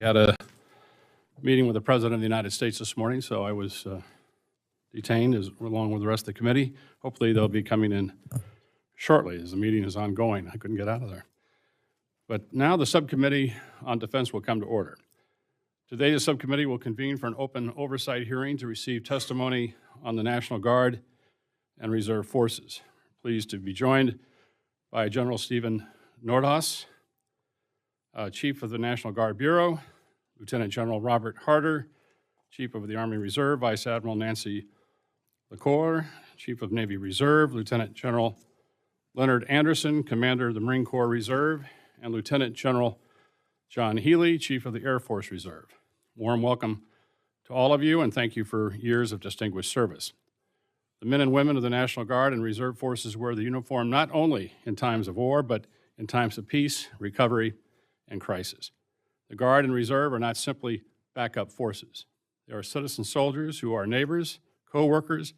Had a meeting with the President of the United States this morning, so I was detained along with the rest of the committee. Hopefully they'll be coming in shortly as the meeting is ongoing. I couldn't get out of there. But now the Subcommittee on Defense will come to order. Today the subcommittee will convene for an open oversight hearing to receive testimony on the National Guard and Reserve Forces. Pleased to be joined by General Stephen Nordhaus, Chief of the National Guard Bureau, Lieutenant General Robert Harder, Chief of the Army Reserve, Vice Admiral Nancy LaCour, Chief of Navy Reserve, Lieutenant General Leonard Anderson, Commander of the Marine Corps Reserve, and Lieutenant General John Healy, Chief of the Air Force Reserve. Warm welcome to all of you, and thank you for years of distinguished service. The men and women of the National Guard and Reserve Forces wear the uniform not only in times of war, but in times of peace, recovery, and crisis. The Guard and Reserve are not simply backup forces. They are citizen soldiers who are neighbors, co-workers,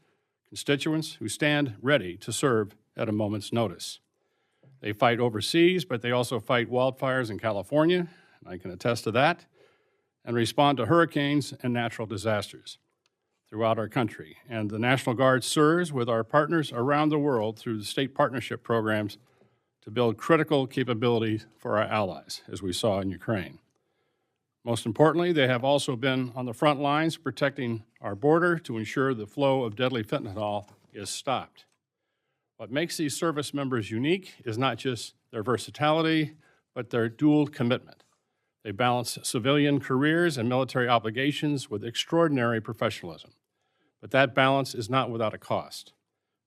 constituents who stand ready to serve at a moment's notice. They fight overseas, but they also fight wildfires in California, and I can attest to that, and respond to hurricanes and natural disasters throughout our country. And the National Guard serves with our partners around the world through the state partnership programs to build critical capabilities for our allies, as we saw in Ukraine. Most importantly, they have also been on the front lines protecting our border to ensure the flow of deadly fentanyl is stopped. What makes these service members unique is not just their versatility, but their dual commitment. They balance civilian careers and military obligations with extraordinary professionalism. But that balance is not without a cost.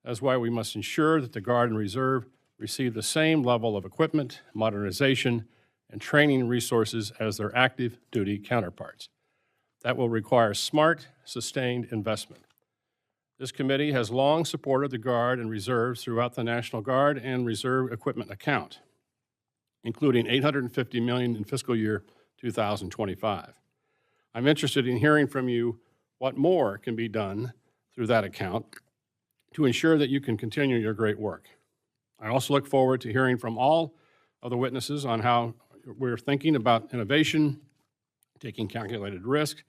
That's why we must ensure that the Guard and Reserve receive the same level of equipment, modernization, and training resources as their active duty counterparts. That will require smart, sustained investment. This committee has long supported the Guard and Reserves throughout the National Guard and Reserve equipment account, including $850 million in fiscal year 2025. I'm interested in hearing from you what more can be done through that account to ensure that you can continue your great work. I also look forward to hearing from all of the witnesses on how we're thinking about innovation, taking calculated risk,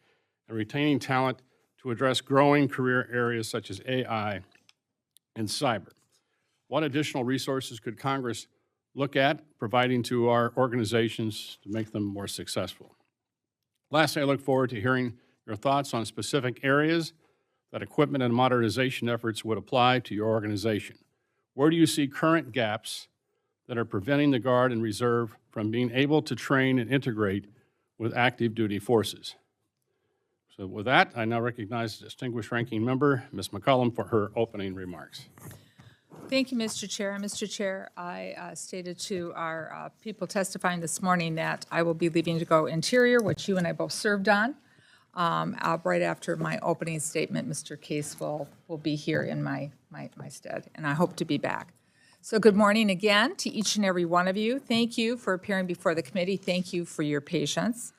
and retaining talent to address growing career areas such as AI and cyber. What additional resources could Congress look at providing to our organizations to make them more successful? Lastly, I look forward to hearing your thoughts on specific areas that equipment and modernization efforts would apply to your organization. Where do you see current gaps that are preventing the Guard and Reserve from being able to train and integrate with active duty forces? So with that, I now recognize the distinguished ranking member, Ms. McCollum, for her opening remarks. Thank you, Mr. Chair. Mr. Chair, I stated to our people testifying this morning that I will be leaving to go Interior, which you and I both served on. Right after my opening statement, Mr. Case will be here in my stead, and I hope to be back. So good morning again to each and every one of you. Thank you for appearing before the committee. Thank you for your patience.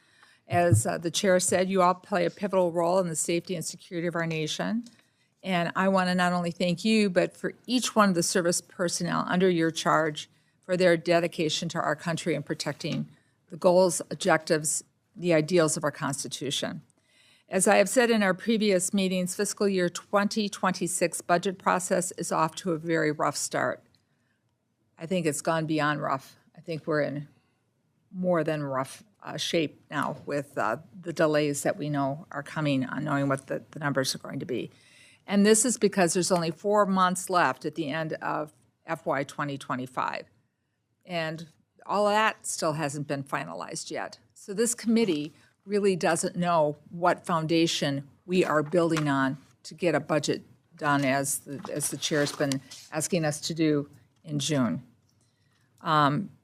As the chair said, you all play a pivotal role in the safety and security of our nation. And I want to not only thank you, but for each one of the service personnel under your charge for their dedication to our country and protecting the goals, objectives, the ideals of our Constitution. As I have said in our previous meetings, fiscal year 2026 budget process is off to a very rough start. I think it's gone beyond rough. I think we're in more than rough shape now with the delays that we know are coming on knowing what the numbers are going to be. And this is because there's only 4 months left at the end of FY 2025. And all of that still hasn't been finalized yet. So this committee really doesn't know what foundation we are building on to get a budget done as the chair's been asking us to do in June.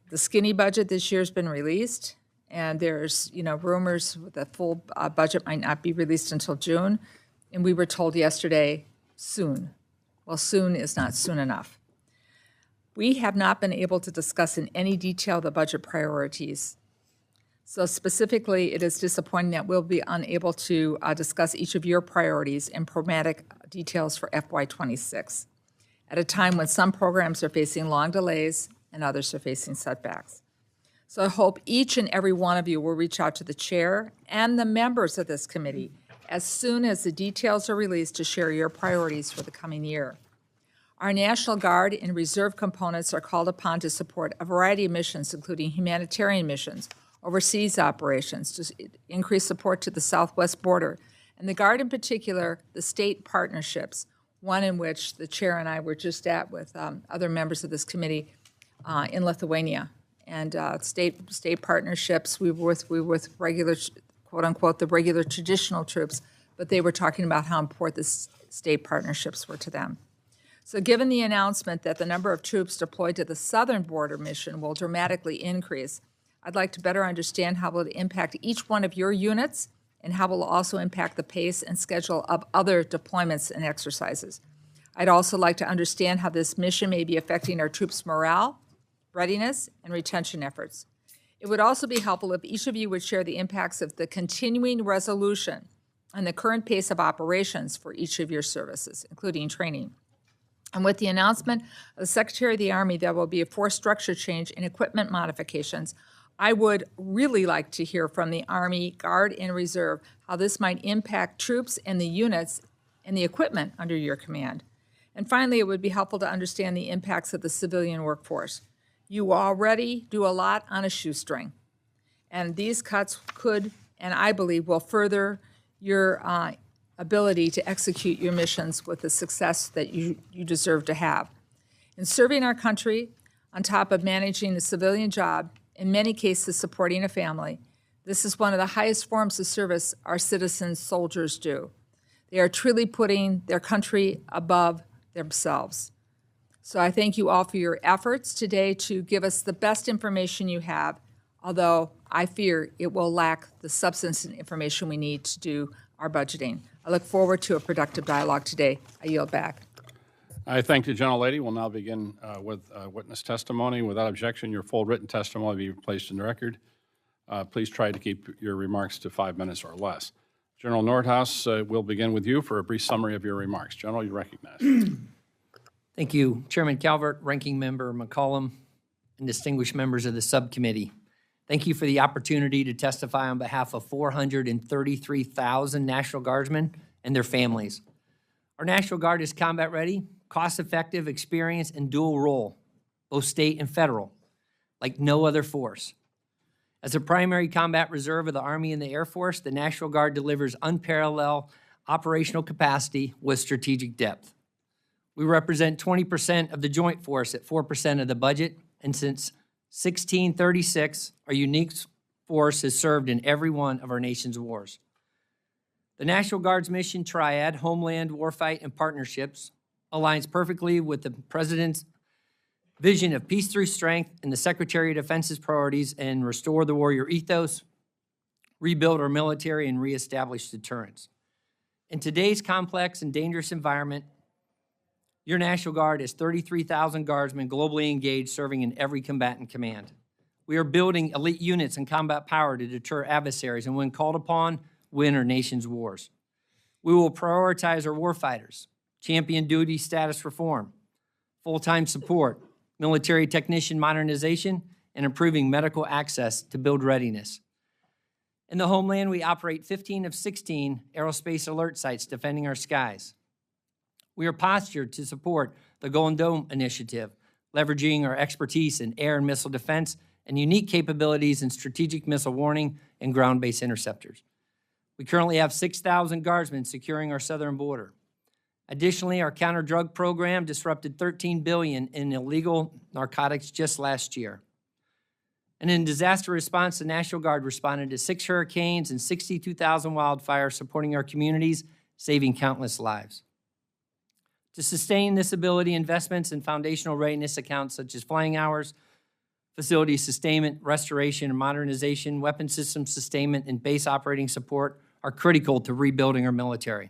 The skinny budget this year has been released, and there's rumors the full budget might not be released until June, and we were told yesterday soon. Well, soon is not soon enough. We have not been able to discuss in any detail the budget priorities. So specifically, it is disappointing that we'll be unable to discuss each of your priorities in pragmatic details for FY26 at a time when some programs are facing long delays and others are facing setbacks. So I hope each and every one of you will reach out to the chair and the members of this committee as soon as the details are released to share your priorities for the coming year. Our National Guard and Reserve components are called upon to support a variety of missions, including humanitarian missions, overseas operations, to increase support to the southwest border, and the Guard in particular, the state partnerships, one in which the chair and I were just at with other members of this committee in Lithuania. And state partnerships, we were with regular, quote unquote, the regular traditional troops, but they were talking about how important the state partnerships were to them. So given the announcement that the number of troops deployed to the southern border mission will dramatically increase, I'd like to better understand how it will impact each one of your units and how it will also impact the pace and schedule of other deployments and exercises. I'd also like to understand how this mission may be affecting our troops' morale, readiness, and retention efforts. It would also be helpful if each of you would share the impacts of the continuing resolution and the current pace of operations for each of your services, including training. And with the announcement of the Secretary of the Army that will be a force structure change and equipment modifications, I would really like to hear from the Army, Guard, and Reserve how this might impact troops and the units and the equipment under your command. And finally, it would be helpful to understand the impacts of the civilian workforce. You already do a lot on a shoestring, and these cuts could, and I believe, will further your ability to execute your missions with the success that you deserve to have. In serving our country, on top of managing a civilian job, in many cases supporting a family, this is one of the highest forms of service our citizens, soldiers do. They are truly putting their country above themselves. So I thank you all for your efforts today to give us the best information you have, although I fear it will lack the substance and information we need to do our budgeting. I look forward to a productive dialogue today. I yield back. I thank the gentlelady. We'll now begin with witness testimony. Without objection, your full written testimony will be placed in the record. Please try to keep your remarks to 5 minutes or less. General Nordhaus, we'll begin with you for a brief summary of your remarks. General, you recognize. Thank you, Chairman Calvert, Ranking Member McCollum, and distinguished members of the subcommittee. Thank you for the opportunity to testify on behalf of 433,000 National Guardsmen and their families. Our National Guard is combat ready, cost-effective, experienced, and dual role, both state and federal, like no other force. As a primary combat reserve of the Army and the Air Force, the National Guard delivers unparalleled operational capacity with strategic depth. We represent 20% of the Joint Force at 4% of the budget, and since 1636, our unique force has served in every one of our nation's wars. The National Guard's mission triad, Homeland, Warfight, and Partnerships, aligns perfectly with the President's vision of peace through strength and the Secretary of Defense's priorities and restore the warrior ethos, rebuild our military, and reestablish deterrence. In today's complex and dangerous environment, your National Guard is 33,000 Guardsmen globally engaged, serving in every combatant command. We are building elite units and combat power to deter adversaries and, when called upon, win our nation's wars. We will prioritize our warfighters, champion duty status reform, full-time support, military technician modernization, and improving medical access to build readiness. In the homeland, we operate 15 of 16 aerospace alert sites defending our skies. We are postured to support the Golden Dome Initiative, leveraging our expertise in air and missile defense and unique capabilities in strategic missile warning and ground-based interceptors. We currently have 6,000 Guardsmen securing our southern border. Additionally, our counter-drug program disrupted $13 billion in illegal narcotics just last year. And in disaster response, the National Guard responded to 6 hurricanes and 62,000 wildfires, supporting our communities, saving countless lives. To sustain this ability, investments in foundational readiness accounts such as flying hours, facility sustainment, restoration and modernization, weapon system sustainment, and base operating support are critical to rebuilding our military.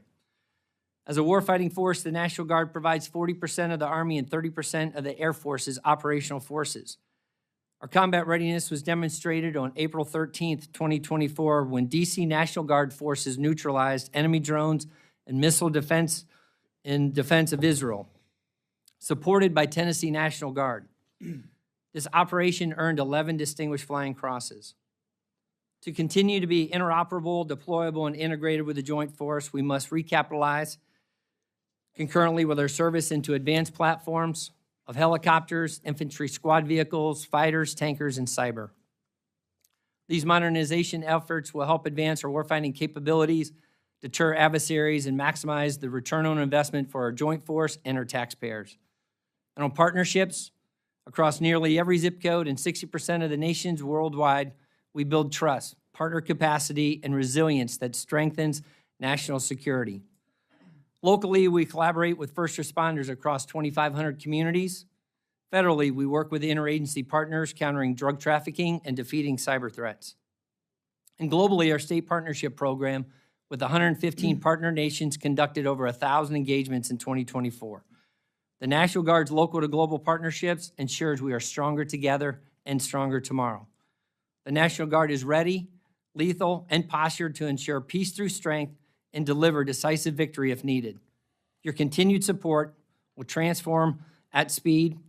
As a warfighting force, the National Guard provides 40% of the Army and 30% of the Air Force's operational forces. Our combat readiness was demonstrated on April 13th, 2024, when D.C. National Guard forces neutralized enemy drones and missile defense in defense of Israel, supported by Tennessee National Guard. This operation earned 11 Distinguished Flying Crosses. To continue to be interoperable, deployable, and integrated with the Joint Force, we must recapitalize concurrently with our service into advanced platforms of helicopters, infantry squad vehicles, fighters, tankers, and cyber. These modernization efforts will help advance our warfighting capabilities, deter adversaries, and maximize the return on investment for our Joint Force and our taxpayers. And on partnerships, across nearly every zip code and 60% of the nations worldwide, we build trust, partner capacity, and resilience that strengthens national security. Locally, we collaborate with first responders across 2,500 communities. Federally, we work with interagency partners countering drug trafficking and defeating cyber threats. And globally, our state partnership program with 115 partner nations conducted over 1,000 engagements in 2024. The National Guard's local to global partnerships ensures we are stronger together and stronger tomorrow. The National Guard is ready, lethal, and postured to ensure peace through strength and deliver decisive victory if needed. Your continued support will transform at speed,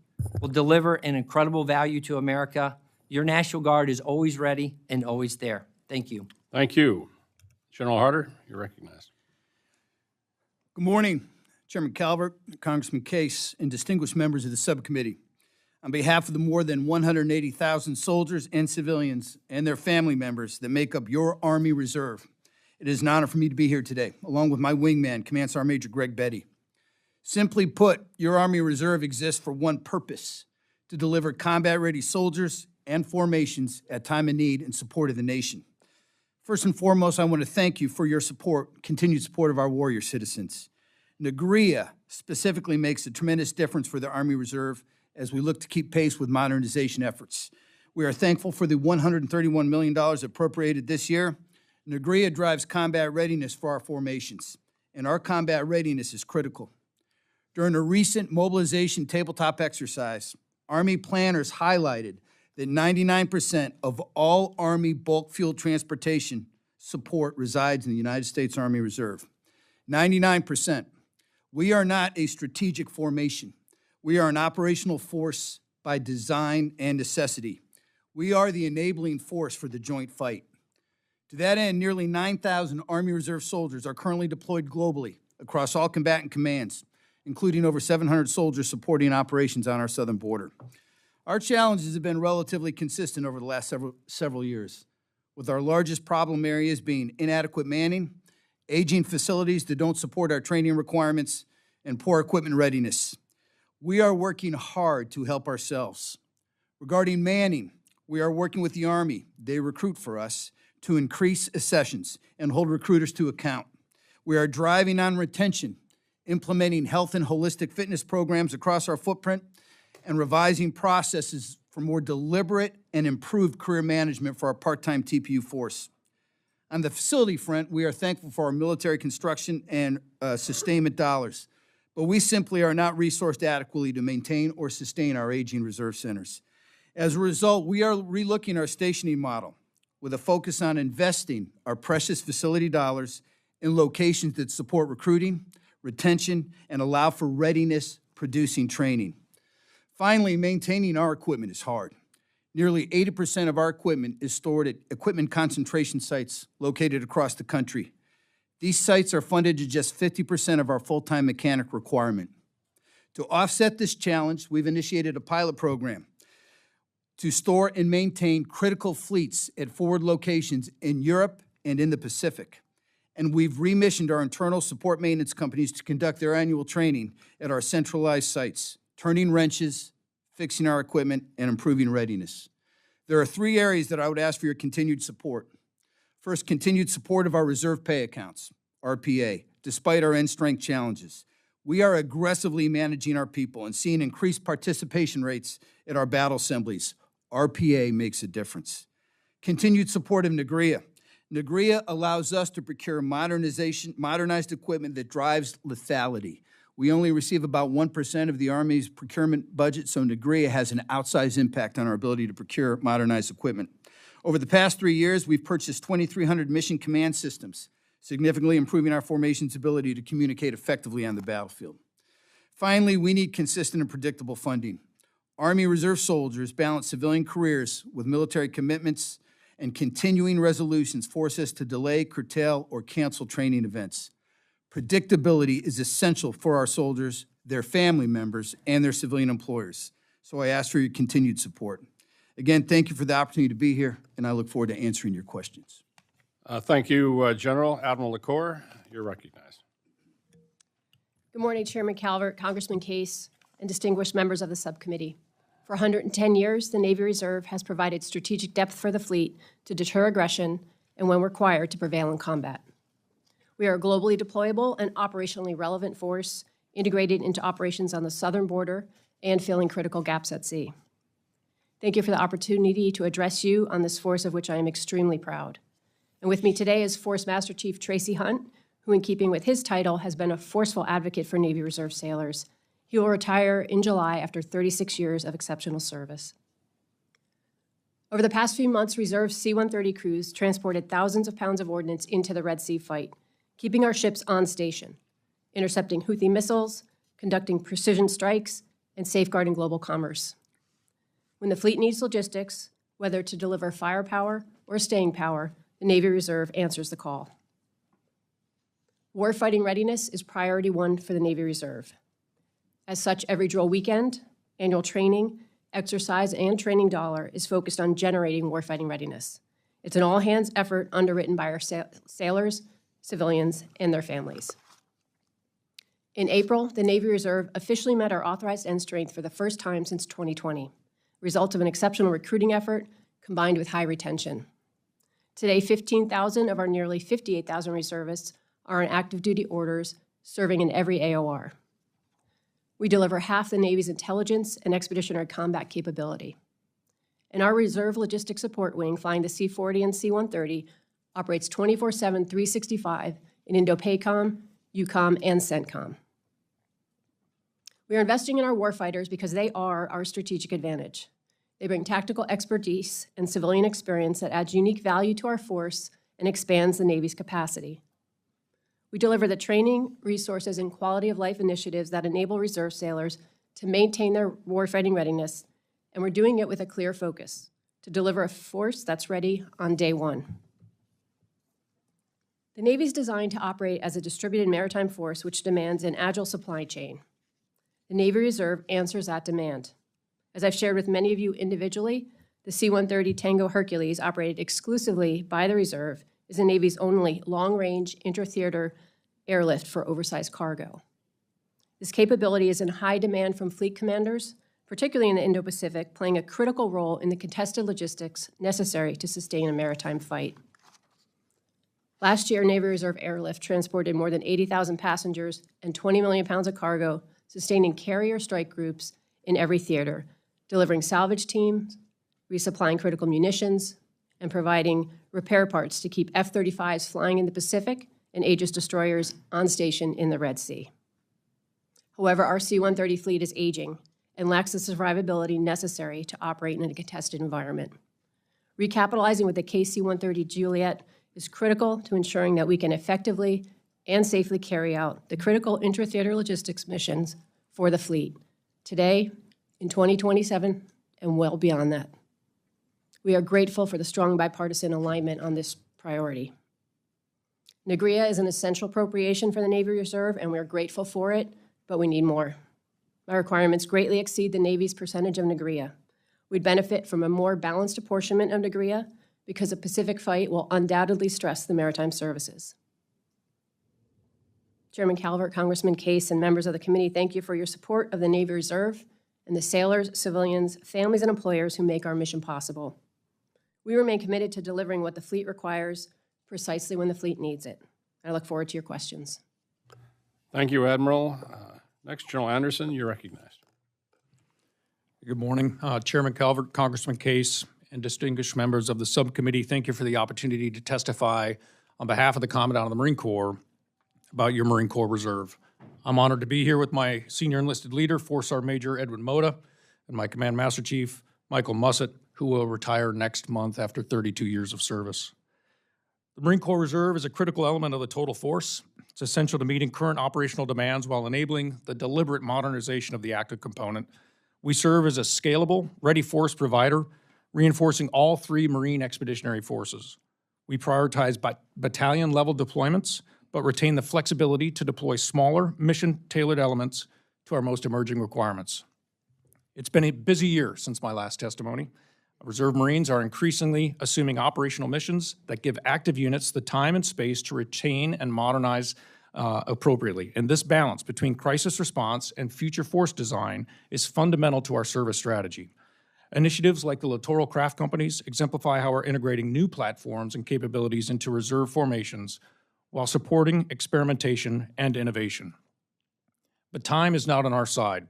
will deliver an incredible value to America. Your National Guard is always ready and always there. Thank you. Thank you. General Harder, you're recognized. Good morning, Chairman Calvert, Congressman Case, and distinguished members of the subcommittee. On behalf of the more than 180,000 soldiers and civilians and their family members that make up your Army Reserve, it is an honor for me to be here today, along with my wingman, Command Sergeant Major Greg Betty. Simply put, your Army Reserve exists for one purpose: to deliver combat-ready soldiers and formations at time of need in support of the nation. First and foremost, I want to thank you for your support, continued support of our warrior citizens. NGRIA specifically makes a tremendous difference for the Army Reserve as we look to keep pace with modernization efforts. We are thankful for the $131 million appropriated this year. NGRIA drives combat readiness for our formations, and our combat readiness is critical. During a recent mobilization tabletop exercise, Army planners highlighted that 99% of all Army bulk fuel transportation support resides in the United States Army Reserve. 99%. We are not a strategic formation. We are an operational force by design and necessity. We are the enabling force for the joint fight. To that end, nearly 9,000 Army Reserve soldiers are currently deployed globally across all combatant commands, including over 700 soldiers supporting operations on our southern border. Our challenges have been relatively consistent over the last several years, with our largest problem areas being inadequate manning, aging facilities that don't support our training requirements, and poor equipment readiness. We are working hard to help ourselves. Regarding manning, we are working with the Army. They recruit for us to increase accessions and hold recruiters to account. We are driving on retention, implementing health and holistic fitness programs across our footprint, and revising processes for more deliberate and improved career management for our part-time TPU force. On the facility front, we are thankful for our military construction and sustainment dollars, but we simply are not resourced adequately to maintain or sustain our aging reserve centers. As a result, we are relooking our stationing model with a focus on investing our precious facility dollars in locations that support recruiting, retention, and allow for readiness-producing training. Finally, maintaining our equipment is hard. Nearly 80% of our equipment is stored at equipment concentration sites located across the country. These sites are funded to just 50% of our full-time mechanic requirement. To offset this challenge, we've initiated a pilot program to store and maintain critical fleets at forward locations in Europe and in the Pacific. And we've remissioned our internal support maintenance companies to conduct their annual training at our centralized sites, turning wrenches, fixing our equipment, and improving readiness. There are 3 areas that I would ask for your continued support. First, continued support of our reserve pay accounts, RPA, despite our end strength challenges. We are aggressively managing our people and seeing increased participation rates at our battle assemblies. RPA makes a difference. Continued support of NGRIA. NGRIA allows us to procure modernized equipment that drives lethality. We only receive about 1% of the Army's procurement budget, so NGRIA has an outsized impact on our ability to procure modernized equipment. Over the past 3 years, we've purchased 2,300 mission command systems, significantly improving our formation's ability to communicate effectively on the battlefield. Finally, we need consistent and predictable funding. Army Reserve soldiers balance civilian careers with military commitments, and continuing resolutions force us to delay, curtail, or cancel training events. Predictability is essential for our soldiers, their family members, and their civilian employers. So I ask for your continued support. Again, thank you for the opportunity to be here, and I look forward to answering your questions. Thank you, General. Admiral LaCour, you're recognized. Good morning, Chairman Calvert, Congressman Case, and distinguished members of the subcommittee. For 110 years, the Navy Reserve has provided strategic depth for the fleet to deter aggression and, when required, to prevail in combat. We are a globally deployable and operationally relevant force integrated into operations on the southern border and filling critical gaps at sea. Thank you for the opportunity to address you on this force of which I am extremely proud. And with me today is Force Master Chief Tracy Hunt, who, in keeping with his title, has been a forceful advocate for Navy Reserve sailors. He will retire in July after 36 years of exceptional service. Over the past few months, Reserve C-130 crews transported thousands of pounds of ordnance into the Red Sea fight, keeping our ships on station, intercepting Houthi missiles, conducting precision strikes, and safeguarding global commerce. When the fleet needs logistics, whether to deliver firepower or staying power, the Navy Reserve answers the call. Warfighting readiness is priority one for the Navy Reserve. As such, every drill weekend, annual training, exercise, and training dollar is focused on generating warfighting readiness. It's an all-hands effort underwritten by our sailors, civilians, and their families. In April, the Navy Reserve officially met our authorized end strength for the first time since 2020, result of an exceptional recruiting effort combined with high retention. Today, 15,000 of our nearly 58,000 reservists are on active duty orders, serving in every AOR. We deliver half the Navy's intelligence and expeditionary combat capability. And our Reserve Logistics Support Wing, flying the C-40 and C-130, operates 24/7, 365 in INDOPACOM, EUCOM, and CENTCOM. We are investing in our warfighters because they are our strategic advantage. They bring tactical expertise and civilian experience that adds unique value to our force and expands the Navy's capacity. We deliver the training, resources, and quality of life initiatives that enable reserve sailors to maintain their warfighting readiness, and we're doing it with a clear focus, to deliver a force that's ready on day one. The Navy is designed to operate as a distributed maritime force which demands an agile supply chain. The Navy Reserve answers that demand. As I've shared with many of you individually, the C-130 Tango Hercules, operated exclusively by the Reserve, is the Navy's only long-range inter-theater airlift for oversized cargo. This capability is in high demand from fleet commanders, particularly in the Indo-Pacific, playing a critical role in the contested logistics necessary to sustain a maritime fight. Last year, Navy Reserve Airlift transported more than 80,000 passengers and 20 million pounds of cargo, sustaining carrier strike groups in every theater, delivering salvage teams, resupplying critical munitions, and providing repair parts to keep F-35s flying in the Pacific and Aegis destroyers on station in the Red Sea. However, our C-130 fleet is aging and lacks the survivability necessary to operate in a contested environment. Recapitalizing with the KC-130 Juliet is critical to ensuring that we can effectively and safely carry out the critical intra-theater logistics missions for the fleet today, in 2027, and well beyond that. We are grateful for the strong bipartisan alignment on this priority. NGRIA is an essential appropriation for the Navy Reserve, and we are grateful for it, but we need more. Our requirements greatly exceed the Navy's percentage of NGRIA. We'd benefit from a more balanced apportionment of NGRIA because a Pacific fight will undoubtedly stress the maritime services. Chairman Calvert, Congressman Case, and members of the committee, thank you for your support of the Navy Reserve and the sailors, civilians, families, and employers who make our mission possible. We remain committed to delivering what the fleet requires precisely when the fleet needs it. I look forward to your questions. Thank you, Admiral. Next, General Anderson, you're recognized. Good morning, Chairman Calvert, Congressman Case, and distinguished members of the subcommittee. Thank you for the opportunity to testify on behalf of the Commandant of the Marine Corps about your Marine Corps Reserve. I'm honored to be here with my senior enlisted leader, Four Sergeant Major Edwin Moda, and my Command Master Chief, Michael Mussett, who will retire next month after 32 years of service. The Marine Corps Reserve is a critical element of the total force. It's essential to meeting current operational demands while enabling the deliberate modernization of the active component We serve as a scalable, ready force provider, reinforcing all three Marine Expeditionary Forces. We prioritize battalion-level deployments, but retain the flexibility to deploy smaller, mission-tailored elements to our most emerging requirements. It's been a busy year since my last testimony. Reserve Marines are increasingly assuming operational missions that give active units the time and space to retain and modernize appropriately. And this balance between crisis response and future force design is fundamental to our service strategy. Initiatives like the Littoral Craft Companies exemplify how we're integrating new platforms and capabilities into reserve formations while supporting experimentation and innovation. But time is not on our side.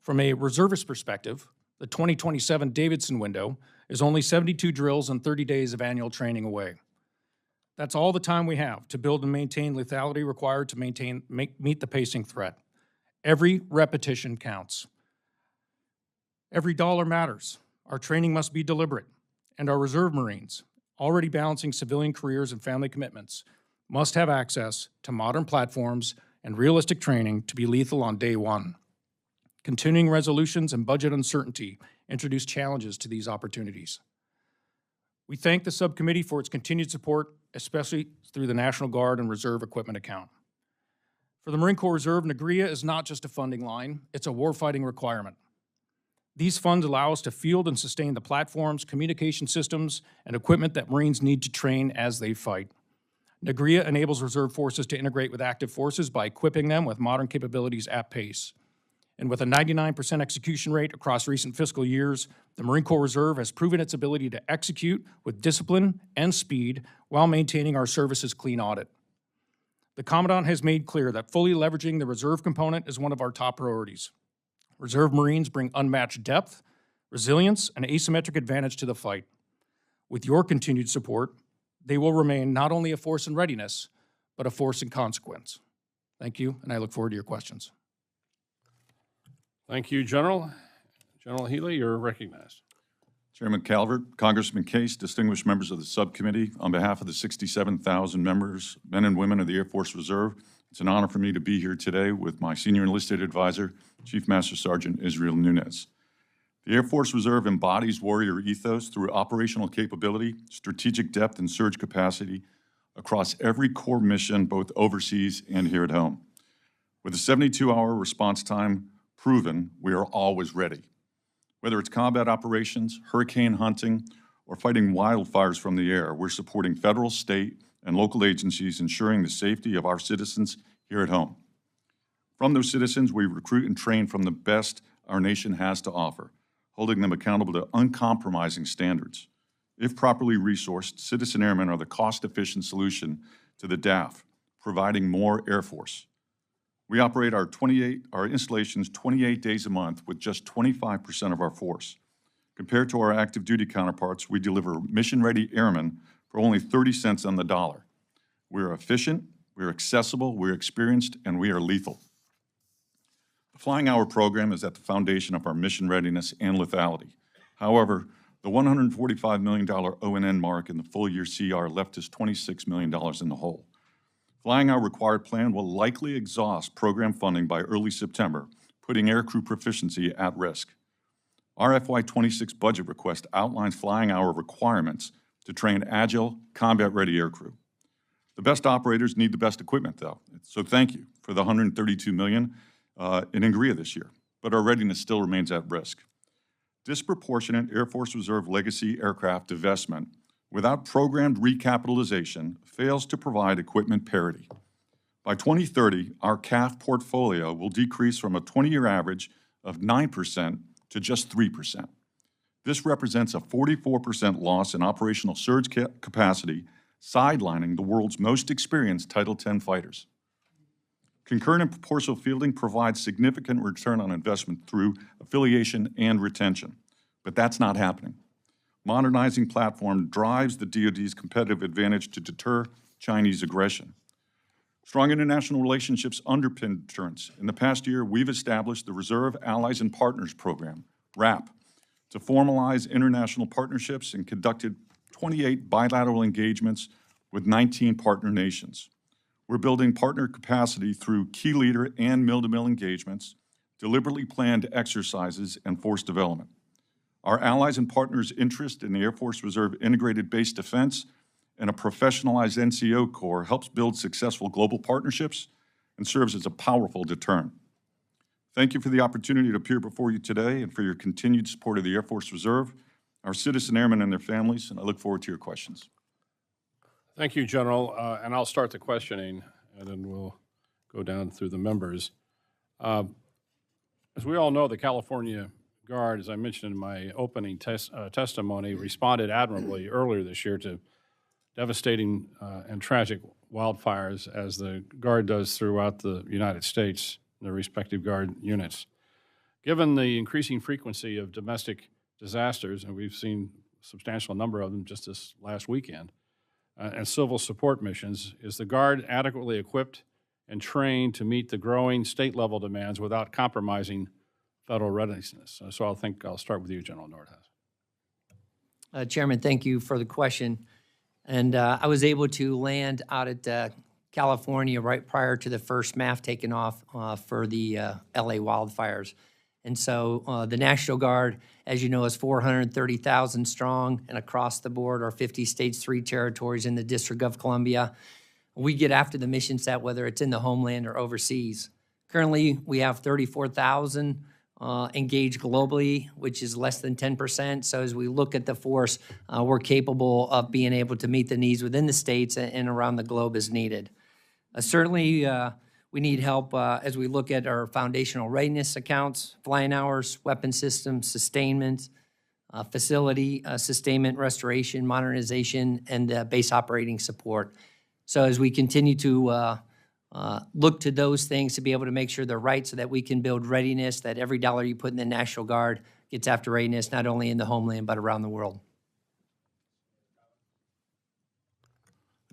From a reservist perspective, the 2027 Davidson window is only 72 drills and 30 days of annual training away. That's all the time we have to build and maintain lethality required to meet the pacing threat. Every repetition counts. Every dollar matters. Our training must be deliberate, and our Reserve Marines, already balancing civilian careers and family commitments, must have access to modern platforms and realistic training to be lethal on day one. Continuing resolutions and budget uncertainty introduce challenges to these opportunities. We thank the subcommittee for its continued support, especially through the National Guard and Reserve Equipment account. For the Marine Corps Reserve, NGREA is not just a funding line, it's a warfighting requirement. These funds allow us to field and sustain the platforms, communication systems, and equipment that Marines need to train as they fight. NGREA enables reserve forces to integrate with active forces by equipping them with modern capabilities at pace. And with a 99% execution rate across recent fiscal years, the Marine Corps Reserve has proven its ability to execute with discipline and speed while maintaining our service's clean audit. The Commandant has made clear that fully leveraging the reserve component is one of our top priorities. Reserve Marines bring unmatched depth, resilience, and asymmetric advantage to the fight. With your continued support, they will remain not only a force in readiness, but a force in consequence. Thank you, and I look forward to your questions. Thank you, General. General Healy, you're recognized. Chairman Calvert, Congressman Case, distinguished members of the subcommittee, on behalf of the 67,000 members, men and women of the Air Force Reserve, it's an honor for me to be here today with my senior enlisted advisor, Chief Master Sergeant Israel Nunez. The Air Force Reserve embodies warrior ethos through operational capability, strategic depth, and surge capacity across every core mission, both overseas and here at home. With a 72-hour response time proven, we are always ready. Whether it's combat operations, hurricane hunting, or fighting wildfires from the air, we're supporting federal, state, and local agencies, ensuring the safety of our citizens here at home. From those citizens, we recruit and train from the best our nation has to offer, holding them accountable to uncompromising standards. If properly resourced, citizen airmen are the cost-efficient solution to the DAF, providing more Air Force. We operate our installations 28 days a month with just 25% of our force. Compared to our active duty counterparts, we deliver mission-ready airmen for only 30 cents on the dollar. We're efficient, we're accessible, we're experienced, and we are lethal. The Flying Hour program is at the foundation of our mission readiness and lethality. However, the $145 million O&N mark in the full year CR left us $26 million in the hole. Flying Hour required plan will likely exhaust program funding by early September, putting aircrew proficiency at risk. Our FY26 budget request outlines Flying Hour requirements to train agile, combat-ready aircrew. The best operators need the best equipment, though, so thank you for the $132 million in NGREA this year, but our readiness still remains at risk. Disproportionate Air Force Reserve legacy aircraft divestment without programmed recapitalization fails to provide equipment parity. By 2030, our CAF portfolio will decrease from a 20-year average of 9% to just 3%. This represents a 44% loss in operational surge capacity, sidelining the world's most experienced Title X fighters. Concurrent and proportional fielding provides significant return on investment through affiliation and retention, but that's not happening. Modernizing platform drives the DoD's competitive advantage to deter Chinese aggression. Strong international relationships underpin deterrence. In the past year, we've established the Reserve Allies and Partners Program, RAP, to formalize international partnerships and conducted 28 bilateral engagements with 19 partner nations. We're building partner capacity through key leader and mill-to-mill engagements, deliberately planned exercises, and force development. Our allies and partners' interest in the Air Force Reserve Integrated Base Defense and a professionalized NCO Corps helps build successful global partnerships and serves as a powerful deterrent. Thank you for the opportunity to appear before you today and for your continued support of the Air Force Reserve, our citizen airmen and their families, and I look forward to your questions. Thank you, General, and I'll start the questioning, and then we'll go down through the members. As we all know, the California Guard, as I mentioned in my opening testimony, responded admirably earlier this year to devastating and tragic wildfires, as the Guard does throughout the United States, their respective Guard units. Given the increasing frequency of domestic disasters, and we've seen a substantial number of them just this last weekend, and civil support missions, is the Guard adequately equipped and trained to meet the growing state-level demands without compromising federal readiness? So I'll start with you, General Nordhaus. Chairman, thank you for the question. And I was able to land out at California right prior to the first MAF taking off for the LA wildfires. And so the National Guard, as you know, is 430,000 strong, and across the board are 50 states, 3 territories in the District of Columbia. We get after the mission set, whether it's in the homeland or overseas. Currently, we have 34,000 engaged globally, which is less than 10%. So as we look at the force, we're capable of being able to meet the needs within the states and around the globe as needed. Certainly, we need help as we look at our foundational readiness accounts, flying hours, weapon systems, sustainment, facility sustainment, restoration, modernization, and base operating support. So as we continue to look to those things to be able to make sure they're right so that we can build readiness, that every dollar you put in the National Guard gets after readiness, not only in the homeland, but around the world.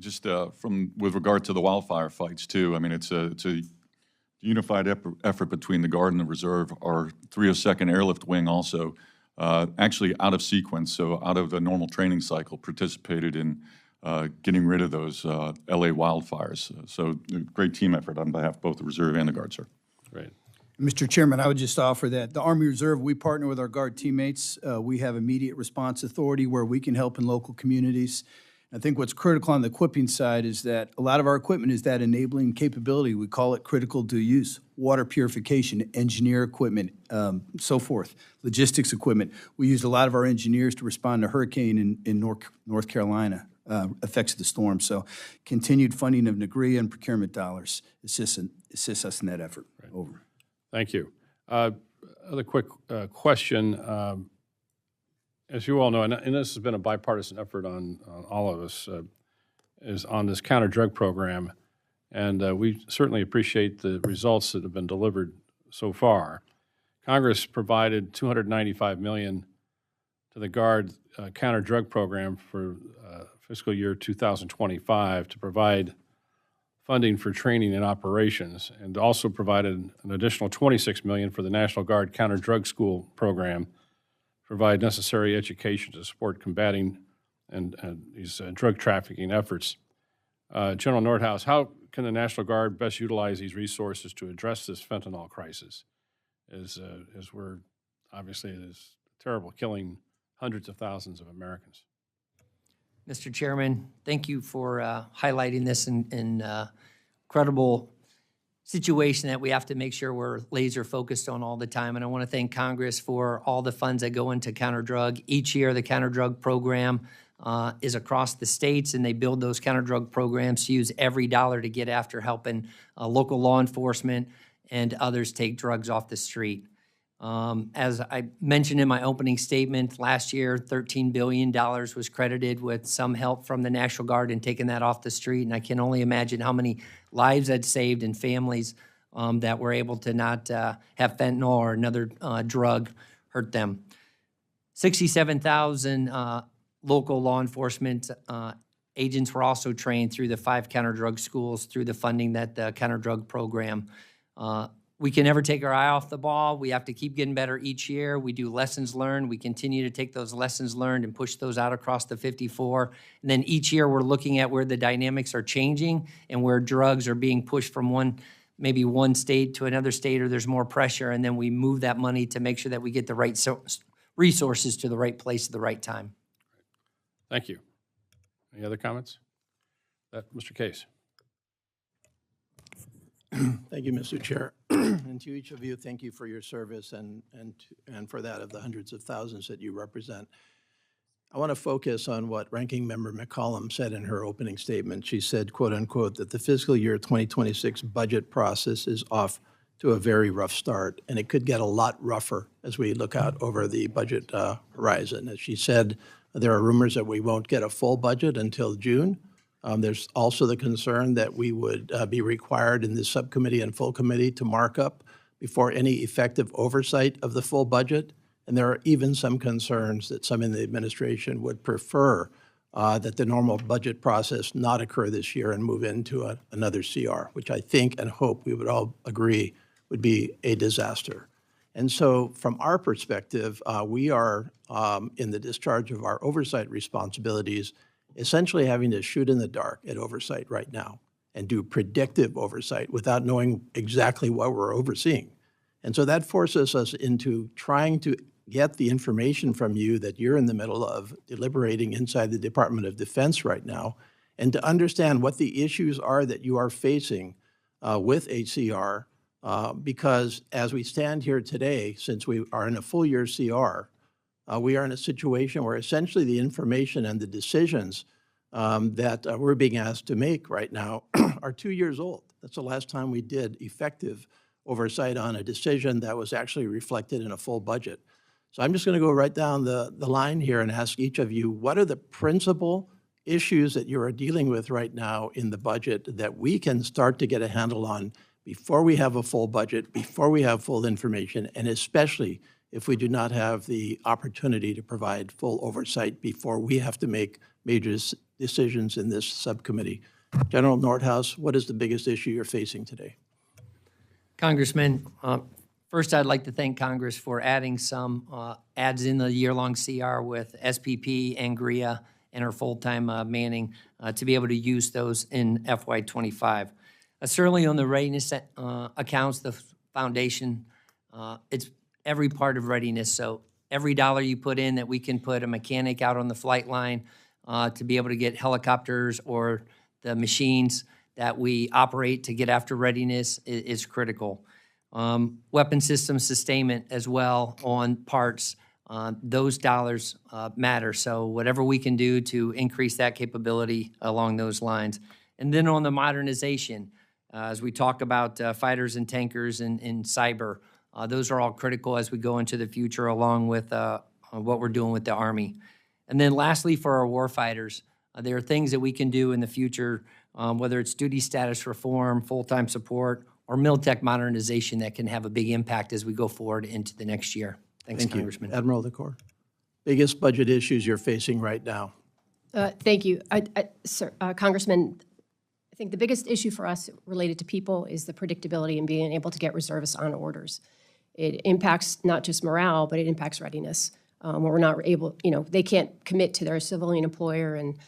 Just with regard to the wildfire fights too, I mean, it's a unified effort between the Guard and the Reserve. Our 302nd Airlift Wing also, actually out of sequence, so out of the normal training cycle, participated in getting rid of those LA wildfires. So great team effort on behalf of both the Reserve and the Guard, sir. Great. Mr. Chairman, I would just offer that the Army Reserve, we partner with our Guard teammates. We have immediate response authority where we can help in local communities. I think what's critical on the equipping side is that a lot of our equipment is that enabling capability. We call it critical dual use, water purification, engineer equipment, so forth, logistics equipment. We used a lot of our engineers to respond to hurricane in North Carolina, effects of the storm. So continued funding of NAGRIA and procurement dollars assists us in that effort. Right. Over. Thank you. Other quick question. As you all know, and this has been a bipartisan effort on all of us, is on this counter-drug program, and we certainly appreciate the results that have been delivered so far. Congress provided $295 million to the Guard counter-drug program for fiscal year 2025 to provide funding for training and operations, and also provided an additional $26 million for the National Guard counter-drug school program, provide necessary education to support combating and these drug trafficking efforts. General Nordhaus, how can the National Guard best utilize these resources to address this fentanyl crisis, as we're obviously it is terrible, killing hundreds of thousands of Americans? Mr. Chairman, thank you for highlighting this incredible situation that we have to make sure we're laser focused on all the time. And I want to thank Congress for all the funds that go into counter-drug. Each year, the counter-drug program is across the states, and they build those counter-drug programs to use every dollar to get after helping local law enforcement and others take drugs off the street. As I mentioned in my opening statement, last year, $13 billion was credited with some help from the National Guard in taking that off the street. And I can only imagine how many lives that saved and families that were able to not have fentanyl or another drug hurt them. 67,000 local law enforcement agents were also trained through the 5 counter-drug schools through the funding that the counter-drug program. We can never take our eye off the ball. We have to keep getting better each year. We do lessons learned. We continue to take those lessons learned and push those out across the 54. And then each year we're looking at where the dynamics are changing and where drugs are being pushed from one maybe one state to another state, or there's more pressure, and then we move that money to make sure that we get the right resources to the right place at the right time. Thank you. Any other comments? Mr. Case. Thank you, Mr. Chair. And to each of you, thank you for your service and for that of the hundreds of thousands that you represent. I want to focus on what Ranking Member McCollum said in her opening statement. She said, quote unquote, that the fiscal year 2026 budget process is off to a very rough start, and it could get a lot rougher as we look out over the budget horizon. As she said, there are rumors that we won't get a full budget until June. There's also the concern that we would be required in this subcommittee and full committee to mark up before any effective oversight of the full budget. And there are even some concerns that some in the administration would prefer that the normal budget process not occur this year and move into another CR, which I think and hope we would all agree would be a disaster. And so from our perspective, we are in the discharge of our oversight responsibilities, essentially having to shoot in the dark at oversight right now and do predictive oversight without knowing exactly what we're overseeing. And so that forces us into trying to get the information from you that you're in the middle of deliberating inside the Department of Defense right now, and to understand what the issues are that you are facing with HCR, because as we stand here today, since we are in a full year CR, we are in a situation where essentially the information and the decisions that we're being asked to make right now are 2 years old. That's the last time we did effective oversight on a decision that was actually reflected in a full budget. So I'm just going to go right down the line here and ask each of you, what are the principal issues that you are dealing with right now in the budget that we can start to get a handle on before we have a full budget, before we have full information, and especially if we do not have the opportunity to provide full oversight before we have to make major decisions in this subcommittee. General Nordhaus, what is the biggest issue you're facing today? Congressman, first I'd like to thank Congress for adding some adds in the year-long CR with SPP and GRIA and our full-time manning to be able to use those in FY25. Certainly on the readiness accounts, the foundation, it's every part of readiness. So every dollar you put in that we can put a mechanic out on the flight line to be able to get helicopters or the machines that we operate to get after readiness is critical. Weapon system sustainment as well on parts, those dollars matter. So whatever we can do to increase that capability along those lines. And then on the modernization, as we talk about fighters and tankers and cyber, those are all critical as we go into the future along with what we're doing with the Army. And then lastly, for our warfighters, there are things that we can do in the future, whether it's duty status reform, full-time support, or mil-tech modernization that can have a big impact as we go forward into the next year. Thanks, Thank Congressman. you. Admiral DeCore, biggest budget issues you're facing right now? Thank you. Sir, Congressman, I think the biggest issue for us related to people is the predictability and being able to get reservists on orders. It impacts not just morale, but it impacts readiness. When we're not able, they can't commit to their civilian employer, and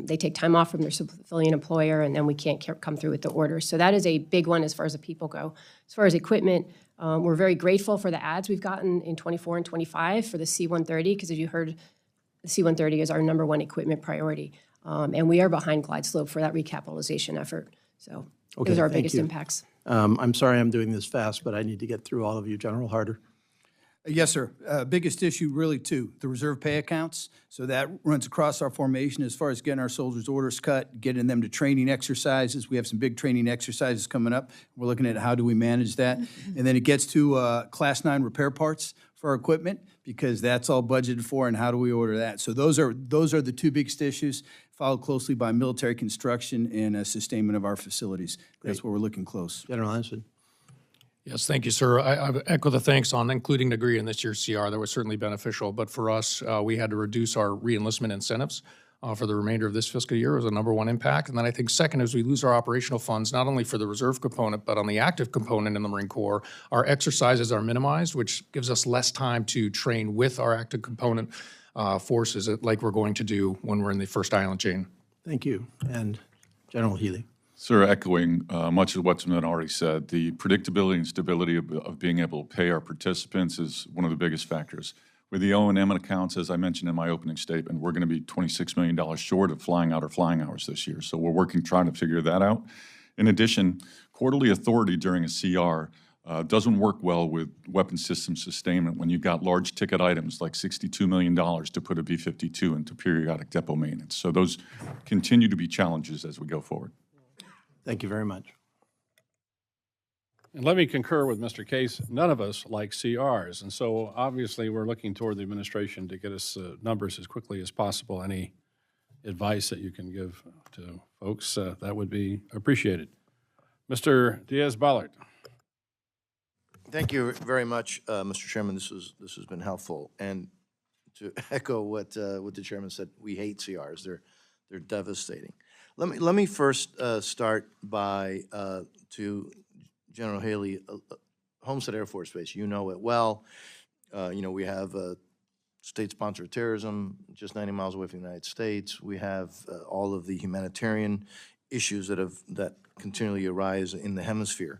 they take time off from their civilian employer, and then we can't come through with the orders. So that is a big one as far as the people go. As far as equipment, we're very grateful for the ads we've gotten in 24 and 25 for the C-130, because as you heard, the C-130 is our #1 equipment priority. And we are behind Glide Slope for that recapitalization effort. So those are our biggest impacts. I'm sorry I'm doing this fast, but I need to get through all of you. General Harder. Yes, sir. Biggest issue really two, the reserve pay accounts. So that runs across our formation as far as getting our soldiers' orders cut, getting them to training exercises. We have some big training exercises coming up. We're looking at how do we manage that. And then it gets to Class 9 repair parts for our equipment, because that's all budgeted for, and how do we order that? So those are the two biggest issues, followed closely by military construction and sustainment of our facilities. That's where we're looking close. General Hanson. Yes, thank you, sir. I echo the thanks on including degree in this year's CR. That was certainly beneficial. But for us, we had to reduce our re-enlistment incentives for the remainder of this fiscal year as a #1 impact. And then I think second, as we lose our operational funds, not only for the reserve component, but on the active component in the Marine Corps, our exercises are minimized, which gives us less time to train with our active component forces like we're going to do when we're in the first island chain. Thank you. And General Healy. Sir, echoing much of what's been already said, the predictability and stability of being able to pay our participants is one of the biggest factors. With the O&M accounts, as I mentioned in my opening statement, we're going to be $26 million short of flying out our flying hours this year. So we're working, trying to figure that out. In addition, quarterly authority during a CR doesn't work well with weapon system sustainment when you've got large ticket items like $62 million to put a B-52 into periodic depot maintenance. So those continue to be challenges as we go forward. Thank you very much. And let me concur with Mr. Case. None of us like CRs, and so obviously we're looking toward the administration to get us numbers as quickly as possible. Any advice that you can give to folks, that would be appreciated. Mr. Diaz-Balart. Thank you very much, Mr. Chairman. This has been helpful. And to echo what the chairman said, we hate CRs. They're devastating. Let me first start by to General Haley, Homestead Air Force Base. You know it well. We have state-sponsored terrorism just 90 miles away from the United States. We have all of the humanitarian issues that continually arise in the hemisphere,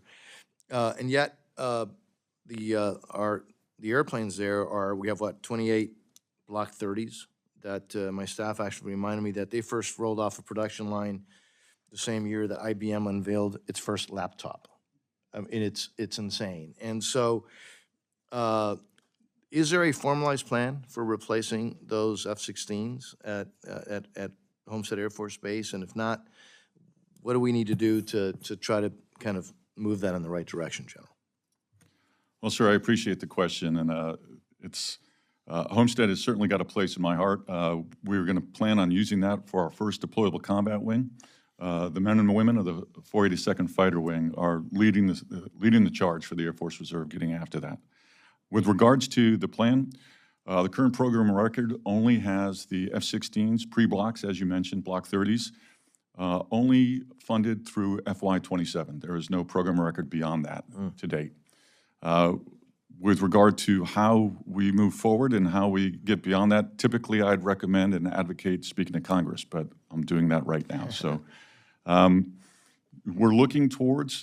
and yet the airplanes there are, we have what, 28 Block 30s that my staff actually reminded me that they first rolled off a production line the same year that IBM unveiled its first laptop. And it's insane. And so is there a formalized plan for replacing those F-16s at Homestead Air Force Base? And if not, what do we need to do to try to kind of move that in the right direction, General? Well, sir, I appreciate the question, and Homestead has certainly got a place in my heart. We're going to plan on using that for our first deployable combat wing. The men and women of the 482nd Fighter Wing are leading the charge for the Air Force Reserve, getting after that. With regards to the plan, the current program record only has the F-16s, pre-blocks, as you mentioned, Block 30s, only funded through FY27. There is no program record beyond that to date. With regard to how we move forward and how we get beyond that, typically I'd recommend and advocate speaking to Congress, but I'm doing that right now. So we're looking towards,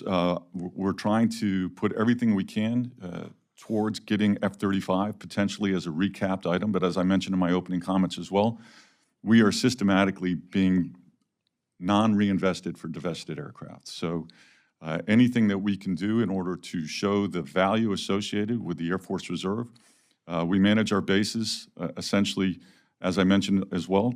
we're trying to put everything we can towards getting F-35 potentially as a recapped item, but as I mentioned in my opening comments as well, we are systematically being non-reinvested for divested aircraft. So anything that we can do in order to show the value associated with the Air Force Reserve. We manage our bases essentially, as I mentioned as well,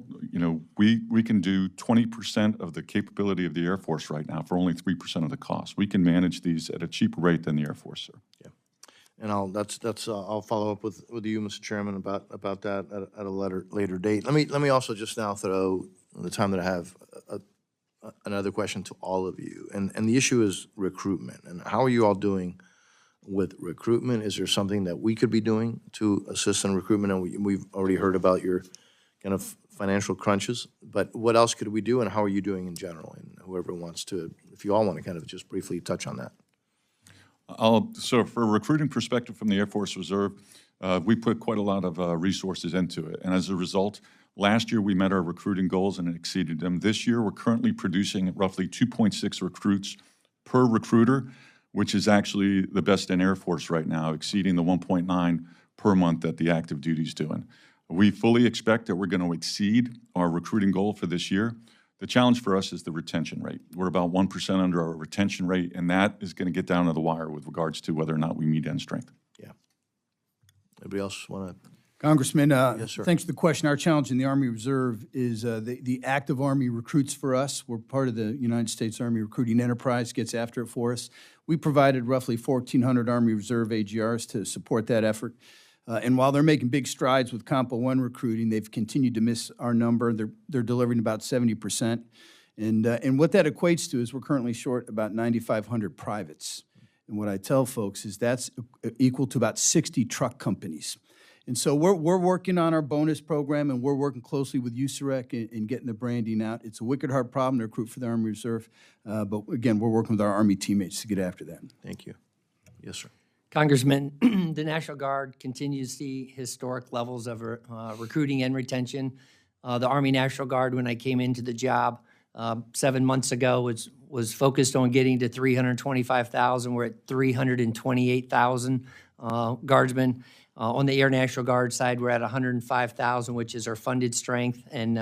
we can do 20% of the capability of the Air Force right now for only 3% of the cost. We can manage these at a cheaper rate than the Air Force, sir. Yeah. And I'll follow up with you, Mr. Chairman, about that at a later date. Let me also just now throw the time that I have another question to all of you, and the issue is recruitment. And how are you all doing with recruitment? Is there something that we could be doing to assist in recruitment? And we've already heard about your kind of financial crunches, but what else could we do, and how are you doing in general? And whoever wants to, if you all want to kind of just briefly touch on that. So for a recruiting perspective from the Air Force Reserve, we put quite a lot of resources into it. And as a result, last year we met our recruiting goals and exceeded them. This year we're currently producing roughly 2.6 recruits per recruiter, which is actually the best in Air Force right now, exceeding the 1.9 per month that the active duty is doing. We fully expect that we're going to exceed our recruiting goal for this year. The challenge for us is the retention rate. We're about 1% under our retention rate, and that is going to get down to the wire with regards to whether or not we meet end strength. Yeah. Anybody else want to? Congressman, Yes, sir. thanks for the question. Our challenge in the Army Reserve is the active Army recruits for us. We're part of the United States Army Recruiting Enterprise, gets after it for us. We provided roughly 1,400 Army Reserve AGRs to support that effort. And while they're making big strides with Compo 1 recruiting, they've continued to miss our number. They're delivering about 70%. And what that equates to is we're currently short about 9,500 privates. And what I tell folks is that's equal to about 60 truck companies. And so we're working on our bonus program, and we're working closely with USAREC in getting the branding out. It's a wicked hard problem to recruit for the Army Reserve, but again, we're working with our Army teammates to get after that. Thank you. Yes, sir. Congressman, the National Guard continues to see historic levels of recruiting and retention. The Army National Guard, when I came into the job, 7 months ago was focused on getting to 325,000. We're at 328,000 guardsmen. On the Air National Guard side, we're at 105,000, which is our funded strength, and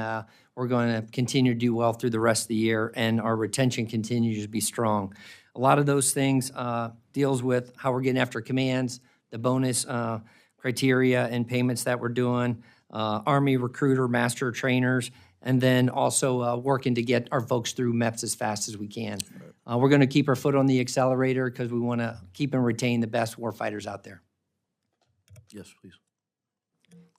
we're going to continue to do well through the rest of the year, and our retention continues to be strong. A lot of those things deals with how we're getting after commands, the bonus criteria and payments that we're doing, Army recruiter, master trainers, and then also working to get our folks through MEPS as fast as we can. We're going to keep our foot on the accelerator because we want to keep and retain the best warfighters out there. Yes, please.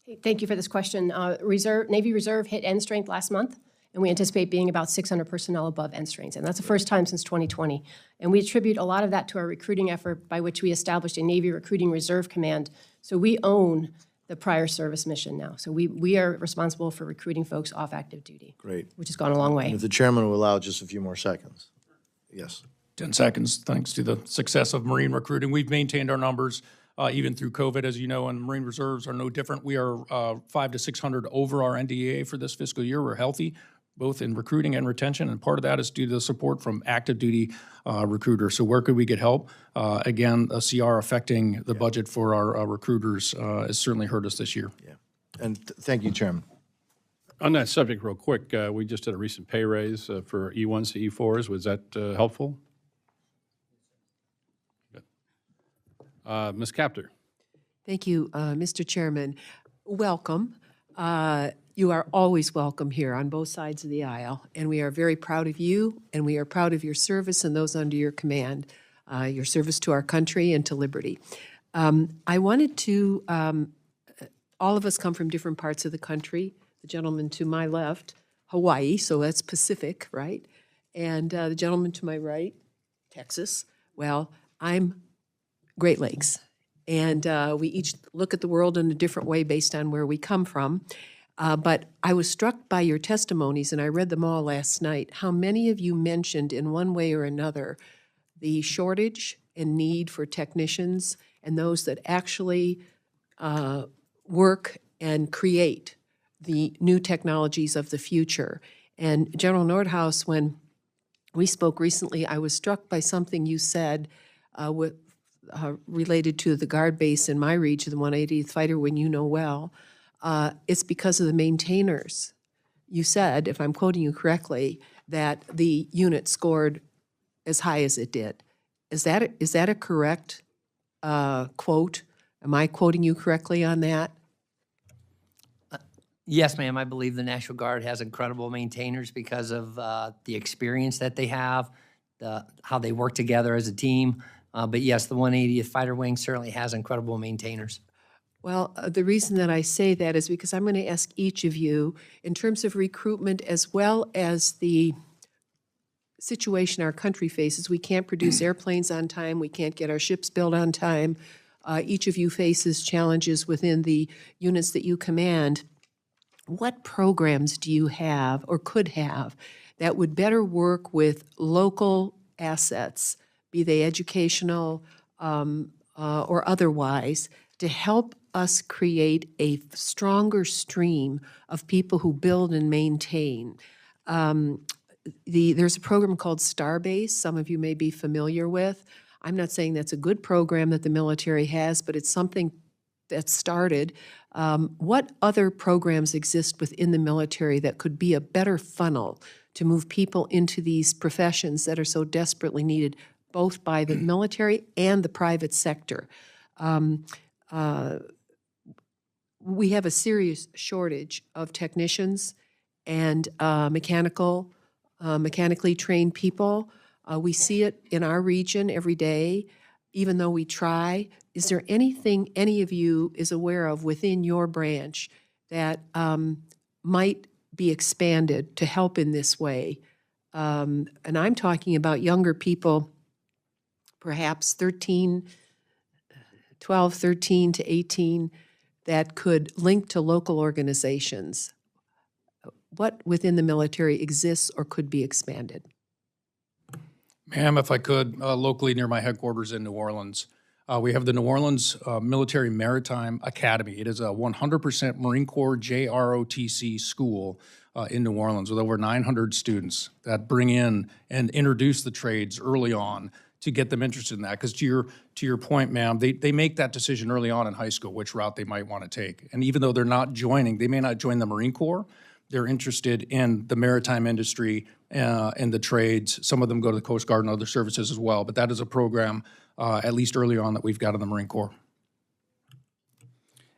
Hey, thank you for this question. Navy Reserve hit end strength last month, and we anticipate being about 600 personnel above end strength, and that's the first time since 2020. And we attribute a lot of that to our recruiting effort by which we established a Navy Recruiting Reserve Command. So we own the prior service mission now. So we are responsible for recruiting folks off active duty. Great. Which has gone a long way. And if the chairman will allow just a few more seconds. Yes. 10 seconds, thanks to the success of Marine recruiting. We've maintained our numbers even through COVID, as you know, and Marine Reserves are no different. We are 500 to 600 over our NDAA for this fiscal year. We're healthy, both in recruiting and retention, and part of that is due to the support from active duty recruiters. So where could we get help? Again, a CR affecting the budget for our recruiters has certainly hurt us this year. Yeah. And thank you, Chairman. On that subject, real quick, we just did a recent pay raise for E1s to E4s. Was that helpful? Ms. Capter. Thank you, Mr. Chairman. Welcome. You are always welcome here on both sides of the aisle, and we are very proud of you, and we are proud of your service and those under your command, your service to our country and to liberty. I wanted to, all of us come from different parts of the country. The gentleman to my left, Hawaii, so that's Pacific, right? And the gentleman to my right, Texas. Well, I'm Great Lakes. And we each look at the world in a different way based on where we come from. But I was struck by your testimonies, and I read them all last night, how many of you mentioned in one way or another the shortage and need for technicians and those that actually work and create the new technologies of the future. And General Nordhaus, when we spoke recently, I was struck by something you said related to the guard base in my region, the 180th Fighter Wing, you know well. It's because of the maintainers. You said, if I'm quoting you correctly, that the unit scored as high as it did. Is that a correct quote? Am I quoting you correctly on that? Yes, ma'am. I believe the National Guard has incredible maintainers because of the experience that they have, how they work together as a team. But yes, the 180th Fighter Wing certainly has incredible maintainers. Well, the reason that I say that is because I'm going to ask each of you, in terms of recruitment as well as the situation our country faces, we can't produce airplanes on time, we can't get our ships built on time. Each of you faces challenges within the units that you command. What programs do you have or could have that would better work with local assets, be they educational or otherwise, to help us create a stronger stream of people who build and maintain? There's a program called Starbase, some of you may be familiar with. I'm not saying that's a good program that the military has, but it's something that started. What other programs exist within the military that could be a better funnel to move people into these professions that are so desperately needed, both by the military and the private sector? We have a serious shortage of technicians and mechanically trained people. We see it in our region every day, even though we try. Is there anything any of you is aware of within your branch that might be expanded to help in this way? And I'm talking about younger people, perhaps 12, 13 to 18, that could link to local organizations. What within the military exists or could be expanded? Ma'am, if I could, locally near my headquarters in New Orleans, We have the New Orleans Military Maritime Academy. It is a 100% Marine Corps JROTC school in New Orleans with over 900 students that bring in and introduce the trades early on to get them interested in that. Because to your point, ma'am, they make that decision early on in high school, which route they might want to take. And even though they're not joining, they may not join the Marine Corps, they're interested in the maritime industry and the trades. Some of them go to the Coast Guard and other services as well. But that is a program, at least early on, that we've got in the Marine Corps.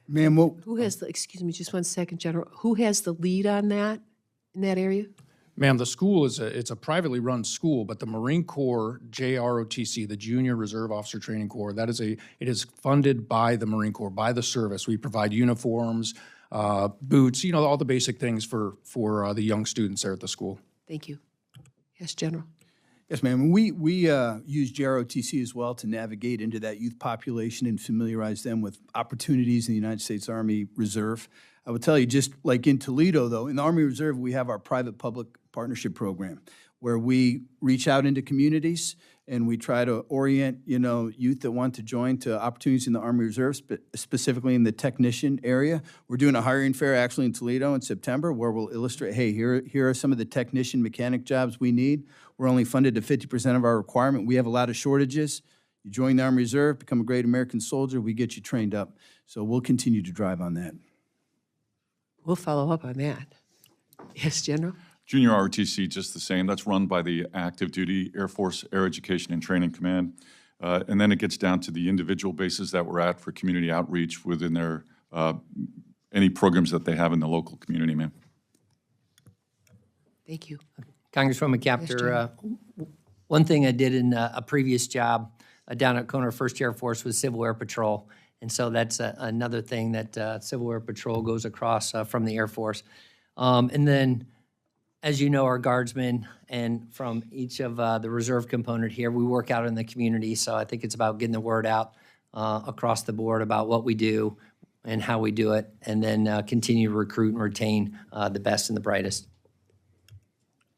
Ma'am, what, Who has the, excuse me, just 1 second, General. Who has the lead on that, in that area? Ma'am, the school it's a privately run school, but the Marine Corps JROTC, the Junior Reserve Officer Training Corps, it is funded by the Marine Corps, by the service. We provide uniforms, boots, all the basic things for the young students there at the school. Thank you. Yes, General. yes, ma'am. We use JROTC as well to navigate into that youth population and familiarize them with opportunities in the United States Army Reserve. I would tell you, just like in Toledo, though, in the Army Reserve, we have our private-public partnership program where we reach out into communities and we try to orient, youth that want to join to opportunities in the Army Reserve, specifically in the technician area. We're doing a hiring fair actually in Toledo in September where we'll illustrate, hey, here are some of the technician mechanic jobs we need. We're only funded to 50% of our requirement. We have a lot of shortages. You join the Army Reserve, become a great American soldier, we get you trained up. So we'll continue to drive on that. We'll follow up on that. Yes, General. Junior ROTC, just the same. That's run by the Active Duty Air Force Air Education and Training Command. And then it gets down to the individual bases that we're at for community outreach within their any programs that they have in the local community, ma'am. Thank you. Congresswoman Capter, one thing I did in a previous job down at Kona 1st Air Force was Civil Air Patrol. And so that's another thing that Civil Air Patrol goes across from the Air Force. And then, as you know, our guardsmen and from each of the reserve component here, we work out in the community. So I think it's about getting the word out across the board about what we do and how we do it, and then continue to recruit and retain the best and the brightest.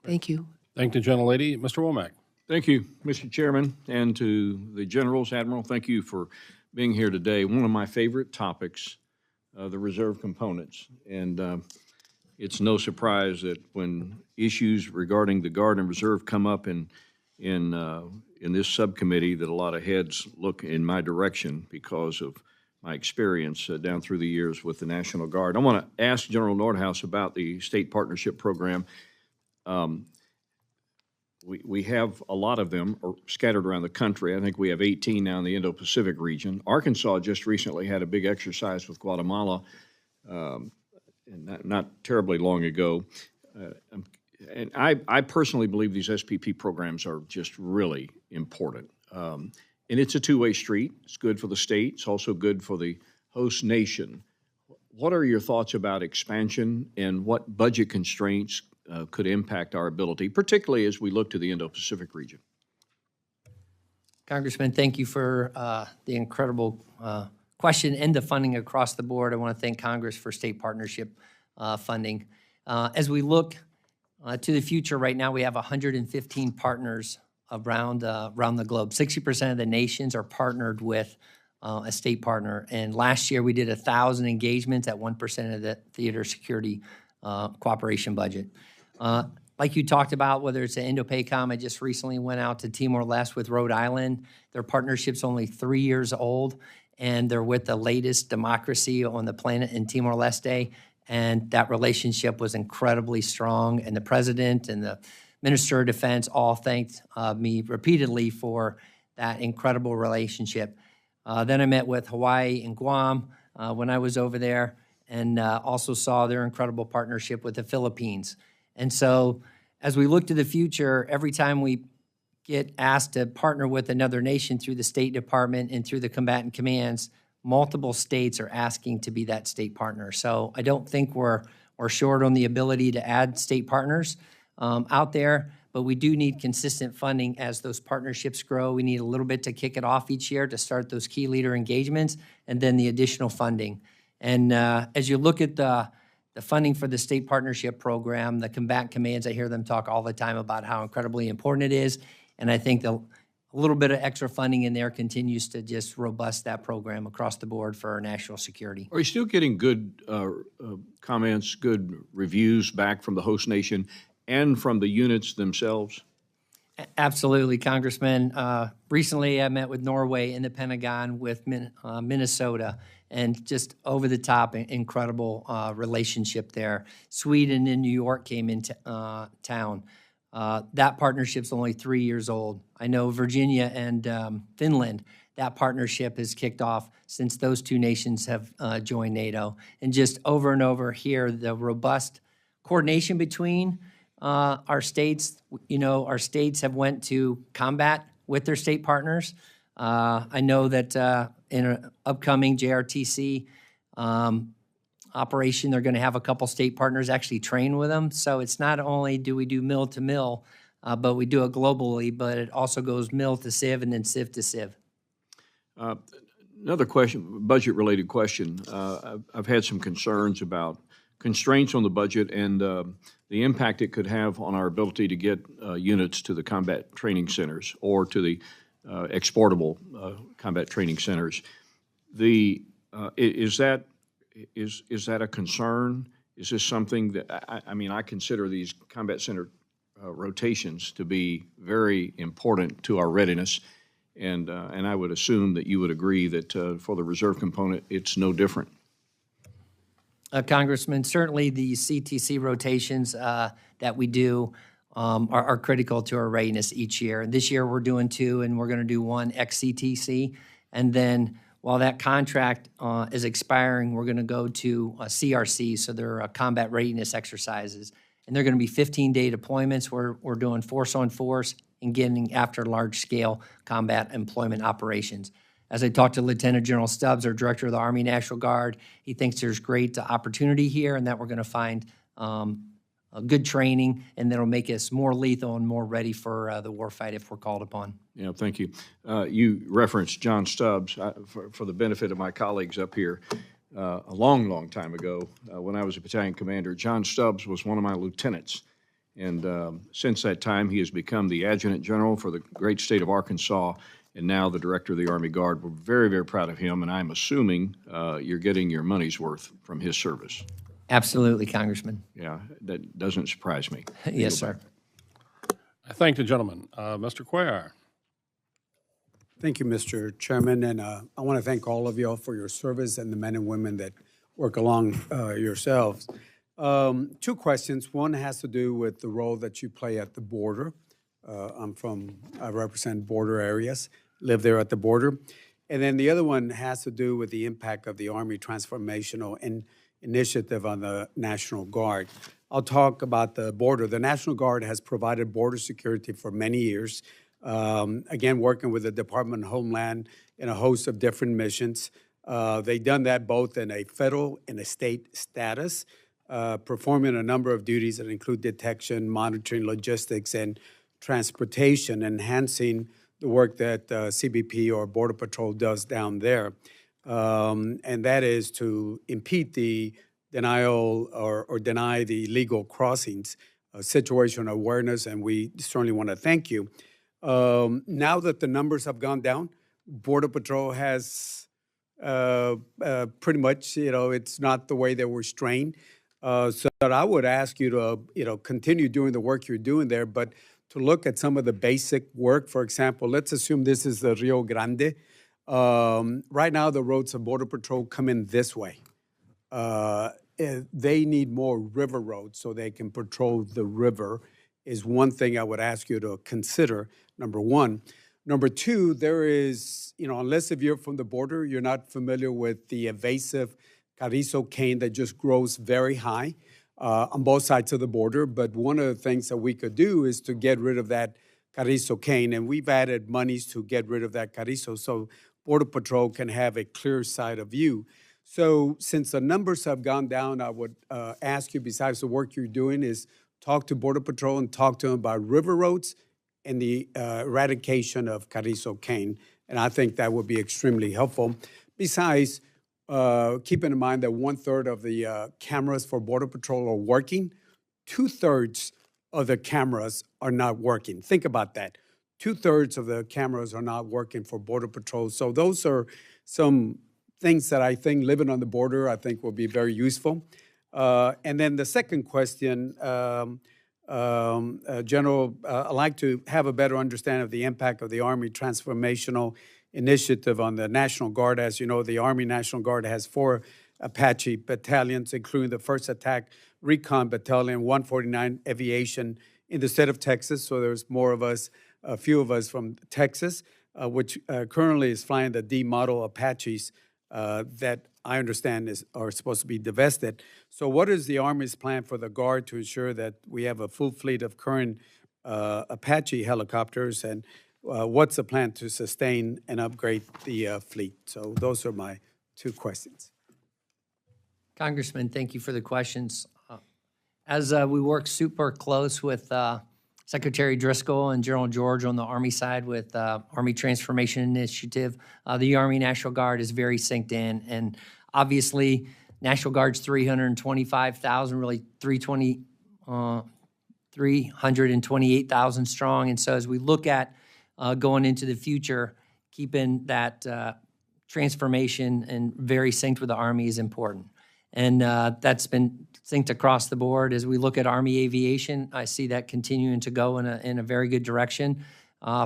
Thank you. Thank the gentlelady. Mr. Womack. Thank you, Mr. Chairman, and to the generals, Admiral, thank you for being here today. One of my favorite topics, the reserve components. And it's no surprise that when issues regarding the Guard and Reserve come up in this subcommittee, that a lot of heads look in my direction because of my experience down through the years with the National Guard. I want to ask General Nordhaus about the state partnership program. We have a lot of them scattered around the country. I think we have 18 now in the Indo-Pacific region. Arkansas just recently had a big exercise with Guatemala, and not terribly long ago. And I personally believe these SPP programs are just really important. And it's a two-way street. It's good for the state. It's also good for the host nation. What are your thoughts about expansion and what budget constraints could impact our ability, particularly as we look to the Indo-Pacific region? Congressman, thank you for the incredible question and the funding across the board. I want to thank Congress for state partnership funding. As we look to the future, right now we have 115 partners around the globe. 60% of the nations are partnered with a state partner. And last year we did 1,000 engagements at 1% of the theater security cooperation budget. Like you talked about, whether it's an Indo-PACOM, I just recently went out to Timor-Leste with Rhode Island. Their partnership's only 3 years old, and they're with the latest democracy on the planet in Timor-Leste, and that relationship was incredibly strong, and the president and the Minister of Defense all thanked me repeatedly for that incredible relationship. Then I met with Hawaii and Guam when I was over there, and also saw their incredible partnership with the Philippines. And so as we look to the future, every time we get asked to partner with another nation through the State Department and through the combatant commands, multiple states are asking to be that state partner. So I don't think we're short on the ability to add state partners out there, but we do need consistent funding as those partnerships grow. We need a little bit to kick it off each year to start those key leader engagements, and then the additional funding. And as you look at the funding for the state partnership program, the combatant commands, I hear them talk all the time about how incredibly important it is. And I think a a little bit of extra funding in there continues to just robust that program across the board for our national security. Are you still getting good comments, good reviews back from the host nation and from the units themselves? Absolutely, Congressman. Recently, I met with Norway in the Pentagon with Minnesota, and just over the top, incredible relationship there. Sweden and New York came into town. That partnership's only 3 years old. I know Virginia and Finland, that partnership has kicked off since those two nations have joined NATO. And just over and over here, the robust coordination between our states. You know, our states have went to combat with their state partners. I know that in an upcoming JRTC operation, they're going to have a couple state partners actually train with them. So it's not only do we do mill to mill, but we do it globally, but it also goes mill to civ and then civ to civ. Another question, budget-related question. I've had some concerns about constraints on the budget and the impact it could have on our ability to get units to the combat training centers or to the exportable combat training centers. Is that a concern? Is this something that, I mean, I consider these combat center rotations to be very important to our readiness, and I would assume that you would agree that for the reserve component, it's no different. Congressman, certainly the CTC rotations that we do are critical to our readiness each year. And this year we're doing 2, and we're going to do 1 ex-CTC. And then while that contract is expiring, we're going to go to CRC, so they're combat readiness exercises. And they're going to be 15-day deployments where we're doing force-on-force and getting after large-scale combat employment operations. As I talked to Lieutenant General Stubbs, our Director of the Army National Guard, he thinks there's great opportunity here and that we're going to find a good training, and that'll make us more lethal and more ready for the warfight if we're called upon. Yeah, thank you. You referenced John Stubbs. For the benefit of my colleagues up here, a long, long time ago, when I was a battalion commander, John Stubbs was one of my lieutenants. And since that time, he has become the Adjutant General for the great state of Arkansas, and now the Director of the Army Guard. We're very, very proud of him, and I'm assuming you're getting your money's worth from his service. Absolutely, Congressman. Yeah, that doesn't surprise me. Yes, sir. I thank the gentleman. Mr. Cuellar. Thank you, Mr. Chairman, and I want to thank all of y'all for your service and the men and women that work along yourselves. 2 questions. One has to do with the role that you play at the border. I represent border areas, live there at the border. And then the other one has to do with the impact of the Army Transformational Initiative on the National Guard. I'll talk about the border. The National Guard has provided border security for many years, again, working with the Department of Homeland in a host of different missions. They've done that both in a federal and a state status, performing a number of duties that include detection, monitoring, logistics, and transportation, enhancing the work that CBP or Border Patrol does down there. And that is to impede the denial or deny the illegal crossings, situational awareness, and we certainly want to thank you. Now that the numbers have gone down, Border Patrol has pretty much, it's not the way they were strained. So I would ask you to, continue doing the work you're doing there, but to look at some of the basic work. For example, let's assume this is the Rio Grande. Right now, the roads of Border Patrol come in this way. They need more river roads so they can patrol the river is one thing I would ask you to consider, number one. Number 2, there is, unless if you're from the border, you're not familiar with the invasive carrizo cane that just grows very high on both sides of the border. But one of the things that we could do is to get rid of that carrizo cane, and we've added monies to get rid of that carrizo so Border Patrol can have a clear side of view. So since the numbers have gone down, I would ask you, besides the work you're doing, is talk to Border Patrol and talk to them about river roads and the eradication of carrizo cane. And I think that would be extremely helpful. Besides, keeping in mind that 1/3 of the cameras for Border Patrol are working, 2/3 of the cameras are not working. Think about that. 2/3 of the cameras are not working for Border Patrol. So those are some things that I think living on the border, I think will be very useful. And then the second question, General, I'd like to have a better understanding of the impact of the Army Transformational Initiative on the National Guard. As you know, the Army National Guard has 4 Apache battalions, including the 1st Attack Recon Battalion, 149 Aviation in the state of Texas. So there's more of us, a few of us from Texas, which currently is flying the D model Apaches that I understand are supposed to be divested. So what is the Army's plan for the Guard to ensure that we have a full fleet of current Apache helicopters, and what's the plan to sustain and upgrade the fleet? So those are my 2 questions. Congressman, thank you for the questions. As we work super close with Secretary Driscoll and General George on the Army side with Army Transformation Initiative, the Army National Guard is very synced in. And obviously, National Guard's 325,000, really 328,000 strong. And so as we look at going into the future, keeping that transformation and very synced with the Army is important. And that's been synced across the board. As we look at Army aviation, I see that continuing to go in a very good direction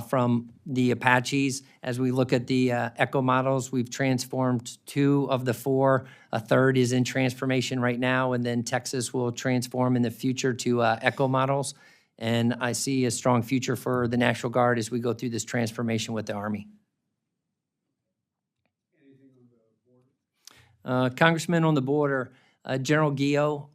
from the Apaches. As we look at the Echo models, we've transformed 2 of the 4. A third is in transformation right now, and then Texas will transform in the future to Echo models. And I see a strong future for the National Guard as we go through this transformation with the Army. Congressman, on the border, General Gio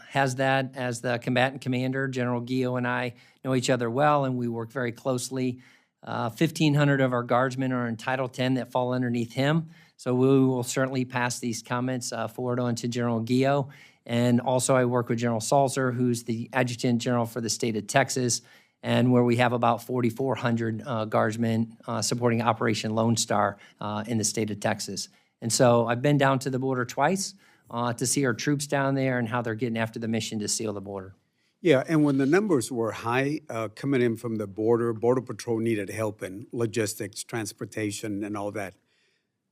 has that as the combatant commander. General Gio and I know each other well, and we work very closely. 1,500 of our guardsmen are in Title 10 that fall underneath him. So we will certainly pass these comments forward on to General Gio. And also I work with General Salzer, who's the Adjutant General for the state of Texas, and where we have about 4,400 guardsmen supporting Operation Lone Star in the state of Texas. And so I've been down to the border twice to see our troops down there and how they're getting after the mission to seal the border. Yeah, and when the numbers were high coming in from the border, Border Patrol needed help in logistics, transportation, and all that.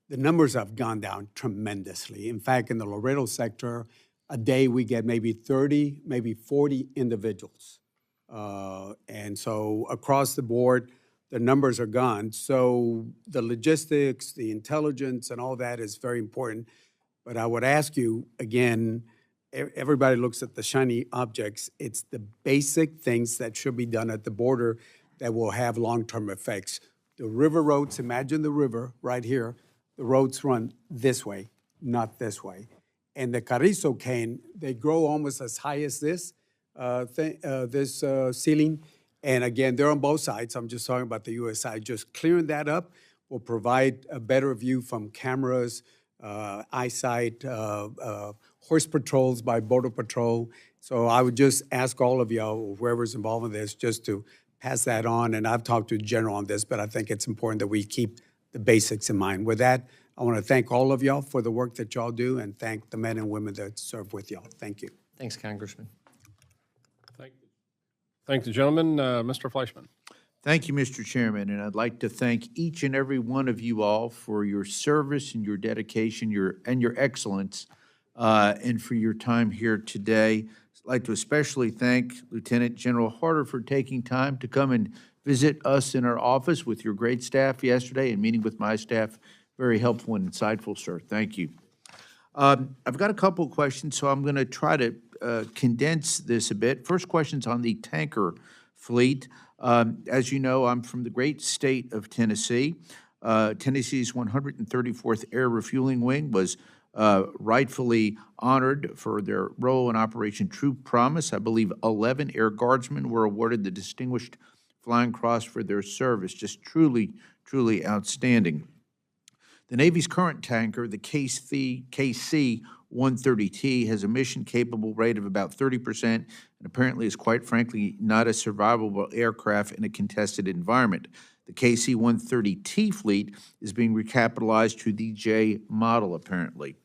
The numbers have gone down tremendously. In fact, in the Laredo sector, a day we get maybe 30, maybe 40 individuals. And so across the board, the numbers are gone. So the logistics, the intelligence, and all that is very important. But I would ask you, again, everybody looks at the shiny objects. It's the basic things that should be done at the border that will have long-term effects. The river roads, imagine the river right here. The roads run this way, not this way. And the carrizo cane, they grow almost as high as this ceiling. And again, they're on both sides. I'm just talking about the U.S. side. Just clearing that up will provide a better view from cameras, eyesight, horse patrols by Border Patrol. So I would just ask all of y'all, whoever's involved in this, just to pass that on. And I've talked to the General on this, but I think it's important that we keep the basics in mind. With that, I want to thank all of y'all for the work that y'all do and thank the men and women that serve with y'all. Thank you. Thanks, Congressman. Thank the gentleman. Mr. Fleischman. Thank you, Mr. Chairman, and I'd like to thank each and every one of you all for your service and your dedication, your excellence, and for your time here today. I'd like to especially thank Lieutenant General Harder for taking time to come and visit us in our office with your great staff yesterday and meeting with my staff. Very helpful and insightful, sir. Thank you. I've got a couple of questions, so I'm going to try to condense this a bit. First question's on the tanker fleet. As you know, I'm from the great state of Tennessee. Tennessee's 134th Air Refueling Wing was rightfully honored for their role in Operation True Promise. I believe 11 Air Guardsmen were awarded the Distinguished Flying Cross for their service. Just truly, truly outstanding. The Navy's current tanker, the KC-130T, has a mission-capable rate of about 30% and apparently is, quite frankly, not a survivable aircraft in a contested environment. The KC-130T fleet is being recapitalized to the J model, apparently.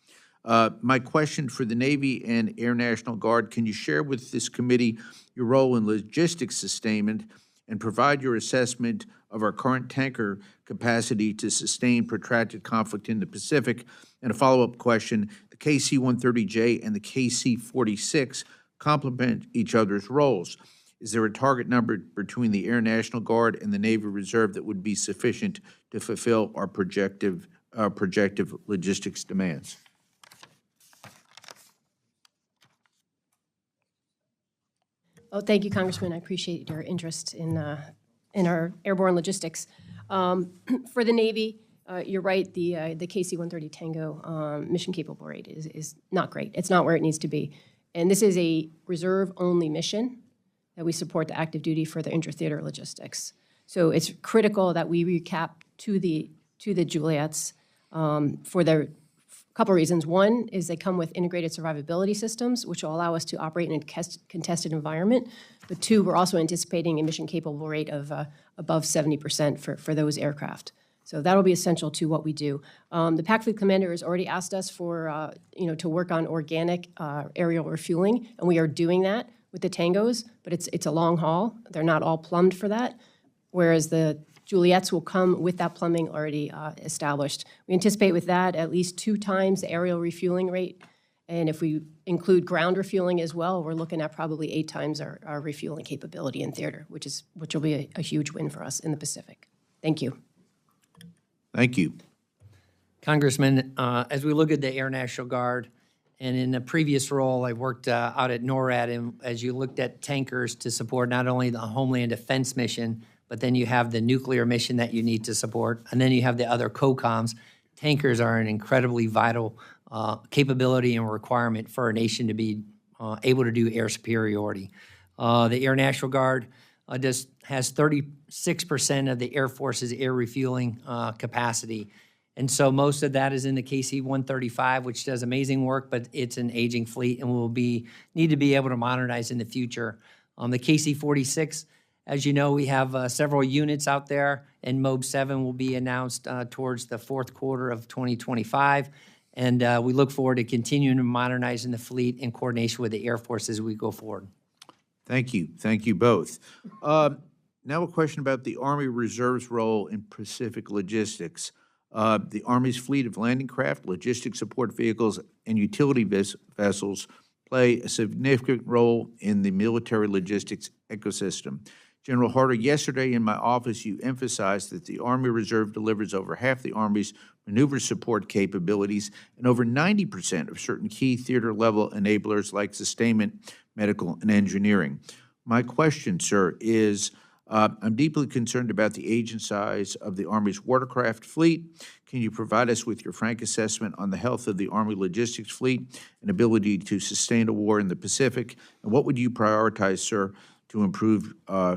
My question for the Navy and Air National Guard, can you share with this committee your role in logistics sustainment and provide your assessment of our current tanker capacity to sustain protracted conflict in the Pacific? And a follow-up question, the KC-130J and the KC-46 complement each other's roles. Is there a target number between the Air National Guard and the Navy Reserve that would be sufficient to fulfill our projective logistics demands? Oh, thank you, Congressman. I appreciate your interest in our airborne logistics. For the Navy, you're right, the KC-130 Tango mission capable rate is not great. It's not where it needs to be. And this is a reserve-only mission that we support the active duty for the intra-theater logistics. So it's critical that we recap to the Juliets for their couple reasons. One is they come with integrated survivability systems, which will allow us to operate in a contested environment. But two, we're also anticipating a mission capable rate of above 70% for those aircraft. So that'll be essential to what we do. The PAC Fleet Commander has already asked us for, to work on organic aerial refueling, and we are doing that with the Tangos, but it's a long haul. They're not all plumbed for that, whereas the Juliets will come with that plumbing already established. We anticipate with that at least 2 times the aerial refueling rate, and if we include ground refueling as well, we're looking at probably 8 times our refueling capability in theater, which will be a huge win for us in the Pacific. Thank you. Thank you. Congressman, as we look at the Air National Guard, and in a previous role, I worked out at NORAD, and as you looked at tankers to support not only the Homeland Defense mission, but then you have the nuclear mission that you need to support, and then you have the other COCOMs. Tankers are an incredibly vital capability and requirement for our nation to be able to do air superiority. The Air National Guard has 36% of the Air Force's air refueling capacity. And so most of that is in the KC-135, which does amazing work, but it's an aging fleet and will need to be able to modernize in the future. The KC-46, as you know, we have several units out there, and MOB 7 will be announced towards the 4th quarter of 2025. And we look forward to continuing to modernize in the fleet in coordination with the Air Force as we go forward. Thank you. Thank you both. Now a question about the Army Reserve's role in Pacific logistics. The Army's fleet of landing craft, logistics support vehicles, and utility vessels play a significant role in the military logistics ecosystem. General Harder, yesterday in my office, you emphasized that the Army Reserve delivers over half the Army's maneuver support capabilities and over 90% of certain key theater-level enablers like sustainment, medical, and engineering. My question, sir, is I'm deeply concerned about the age and size of the Army's watercraft fleet. Can you provide us with your frank assessment on the health of the Army logistics fleet and ability to sustain a war in the Pacific? And what would you prioritize, sir, to improve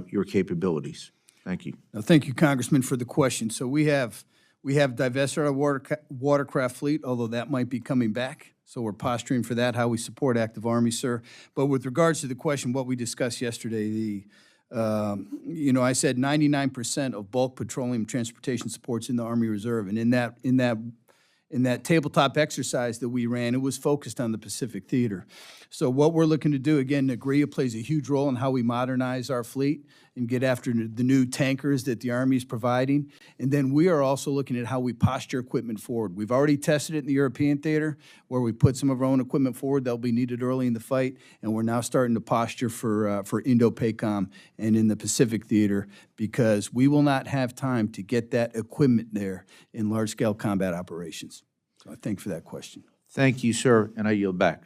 your capabilities? Thank you. Thank you, Congressman, for the question. So we have divested our watercraft fleet, although that might be coming back. So we're posturing for that, how we support active Army, sir. But with regards to the question, what we discussed yesterday, I said 99% of bulk petroleum transportation supports in the Army Reserve, and in that tabletop exercise that we ran, it was focused on the Pacific Theater. So what we're looking to do, again, NAGRIA plays a huge role in how we modernize our fleet and get after the new tankers that the Army is providing. And then we are also looking at how we posture equipment forward. We've already tested it in the European theater, where we put some of our own equipment forward that'll be needed early in the fight, and we're now starting to posture for Indo-PACOM and in the Pacific Theater, because we will not have time to get that equipment there in large-scale combat operations. So I thank you for that question. Thank you, sir, and I yield back.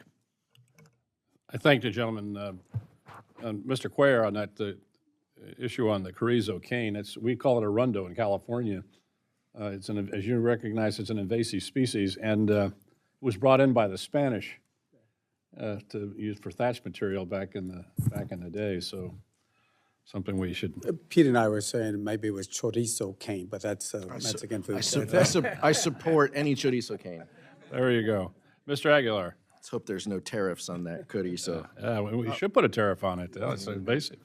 I thank the gentleman, Mr. Cuellar, on that issue on the Carrizo cane. We call it a rundo in California. As you recognize, it's an invasive species, and it was brought in by the Spanish to use for thatch material back in the day. So something we should. Pete and I were saying maybe it was chorizo cane, but that's Mexican food. I support any chorizo cane. There you go. Mr. Aguilar. Let's hope there's no tariffs on that chorizo. Yeah, we should put a tariff on it. It's invasive.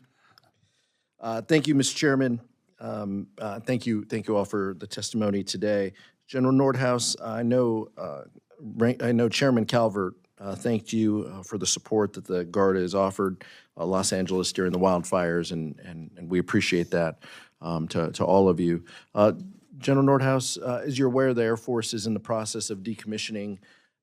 Thank you, Mr. Chairman. Thank you all for the testimony today. General Nordhaus, I know Chairman Calvert thanked you for the support that the Guard has offered Los Angeles during the wildfires, and we appreciate that to all of you. General Nordhaus, as you're aware, the Air Force is in the process of decommissioning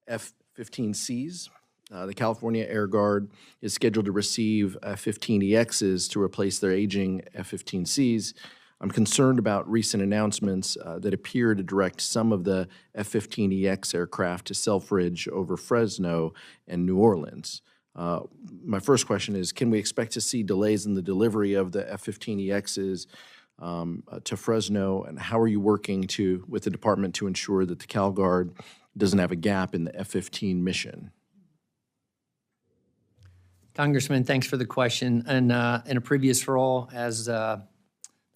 F-15Cs. The California Air Guard is scheduled to receive F-15EXs to replace their aging F-15Cs. I'm concerned about recent announcements that appear to direct some of the F-15EX aircraft to Selfridge over Fresno and New Orleans. My first question is, can we expect to see delays in the delivery of the F-15EXs to Fresno, and how are you working with the department to ensure that the Cal Guard doesn't have a gap in the F-15 mission? Congressman, thanks for the question. And in a previous role as the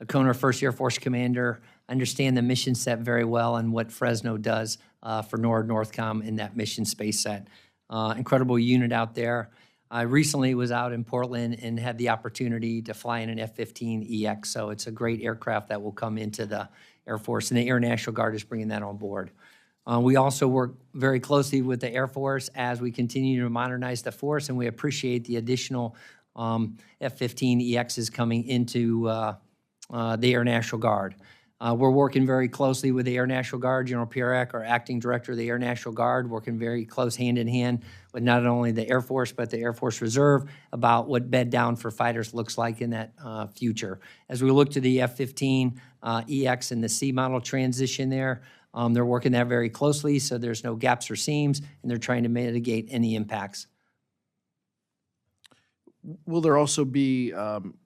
Kona 1st Air Force Commander, I understand the mission set very well and what Fresno does for NORTHCOM in that mission space set. Incredible unit out there. I recently was out in Portland and had the opportunity to fly in an F-15EX, so it's a great aircraft that will come into the Air Force, and the Air National Guard is bringing that on board. We also work very closely with the Air Force as we continue to modernize the force, and we appreciate the additional F-15EXs coming into the Air National Guard. We're working very closely with the Air National Guard. General Pierak, our acting director of the Air National Guard, working very close hand in hand with not only the Air Force but the Air Force Reserve about what bed down for fighters looks like in that future. As we look to the F-15EX and the C model transition there, they're working that very closely so there's no gaps or seams, and they're trying to mitigate any impacts. Will there also be,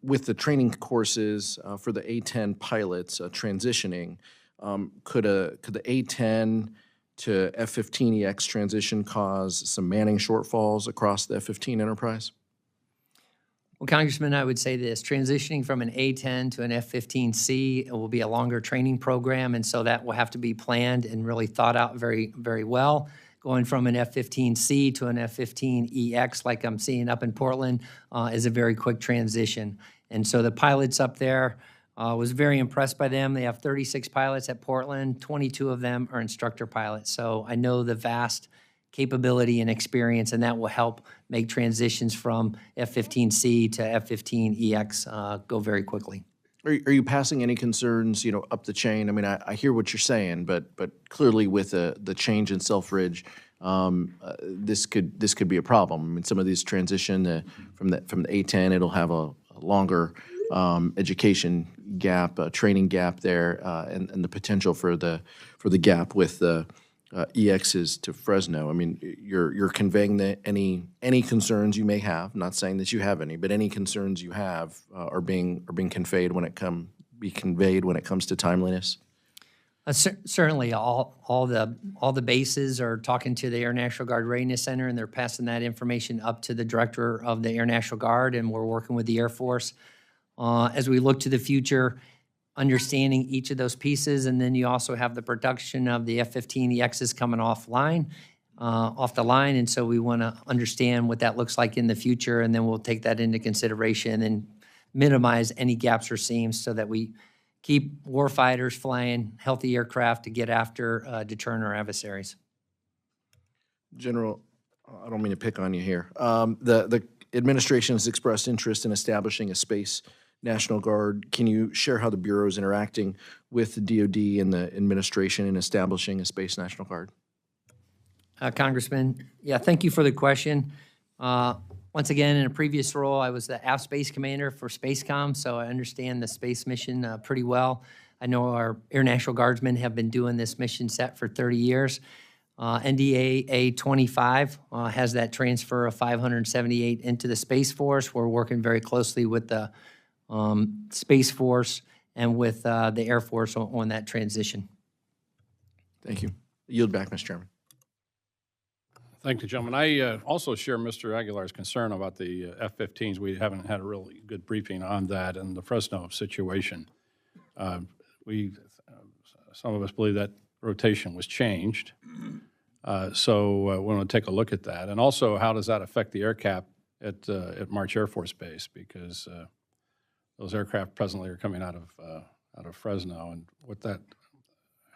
with the training courses for the A-10 pilots transitioning, could the A-10 to F-15EX transition cause some manning shortfalls across the F-15 enterprise? Well, Congressman, I would say this. Transitioning from an A-10 to an F-15C, it will be a longer training program, and so that will have to be planned and really thought out very, very well. Going from an F-15C to an F-15EX, like I'm seeing up in Portland, is a very quick transition. And so the pilots up there, was very impressed by them. They have 36 pilots at Portland. 22 of them are instructor pilots. So I know the vast capability and experience, and that will help make transitions from F-15C to F-15EX go very quickly. Are you passing any concerns, up the chain? I mean, I hear what you're saying, but clearly with the change in Selfridge, this could be a problem. I mean, some of these transition from the A-10, it'll have a longer education gap, training gap there, and the potential for the gap with the EXs to Fresno. I mean, you're conveying that any concerns you may have. Not saying that you have any, but any concerns you have are being conveyed when it comes to timeliness. Certainly, all the bases are talking to the Air National Guard Readiness Center, and they're passing that information up to the director of the Air National Guard, and we're working with the Air Force as we look to the future, understanding each of those pieces. And then you also have the production of the F-15EXs coming off the line, and so we want to understand what that looks like in the future, and then we'll take that into consideration and minimize any gaps or seams so that we keep warfighters flying healthy aircraft to get after deterrent our adversaries. General, I don't mean to pick on you here. The administration has expressed interest in establishing a space National Guard. Can you share how the Bureau is interacting with the DoD and the administration in establishing a Space National Guard? Congressman, yeah, thank you for the question. Once again, in a previous role, I was the AF Space Commander for SpaceCom, so I understand the space mission pretty well. I know our Air National Guardsmen have been doing this mission set for 30 years. NDAA 25 has that transfer of 578 into the Space Force. We're working very closely with the Space Force and with the Air Force on that transition. Thank you. Yield back, Mr. Chairman. Thank you, gentlemen. I also share Mr. Aguilar's concern about the F-15s. We haven't had a really good briefing on that and the Fresno situation. Some of us believe that rotation was changed. So we want to take a look at that. And also, how does that affect the air cap at March Air Force Base? Because those aircraft presently are coming out of Fresno, and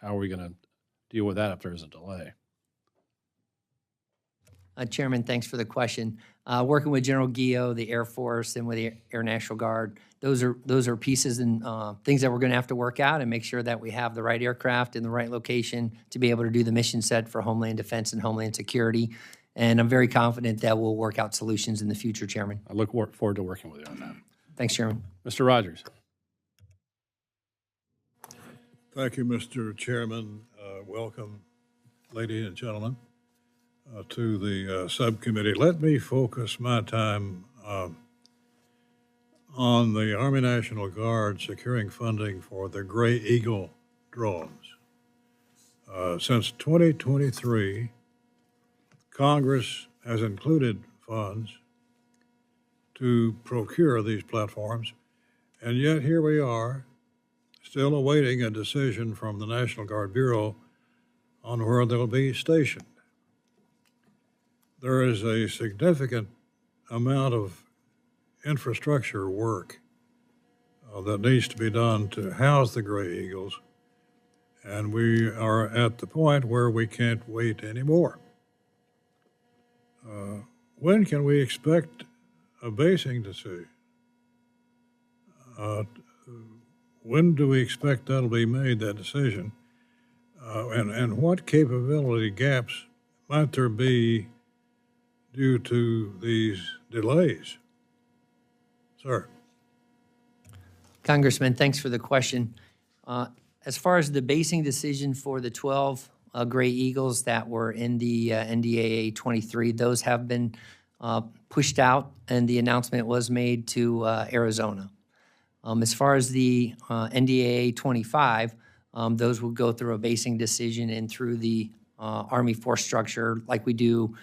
how are we going to deal with that if there is a delay? Chairman, thanks for the question. Working with General Guillot, the Air Force, and with the Air National Guard, those are pieces and things that we're going to have to work out and make sure that we have the right aircraft in the right location to be able to do the mission set for Homeland Defense and Homeland Security. And I'm very confident that we'll work out solutions in the future, Chairman. I look forward to working with you on that. Thanks, Chairman. Mr. Rogers. Thank you, Mr. Chairman. Welcome, ladies and gentlemen, to the subcommittee. Let me focus my time on the Army National Guard securing funding for the Gray Eagle drones. Since 2023, Congress has included funds to procure these platforms, and yet here we are, still awaiting a decision from the National Guard Bureau on where they'll be stationed. There is a significant amount of infrastructure work that needs to be done to house the Gray Eagles, and we are at the point where we can't wait anymore. When can we expect a basing decision? When do we expect that'll be made, that decision? And what capability gaps might there be due to these delays? Sir. Congressman, thanks for the question. As far as the basing decision for the 12 Gray Eagles that were in the NDAA 23, those have been pushed out, and the announcement was made to Arizona. As far as the NDAA 25, those will go through a basing decision and through the Army force structure like we do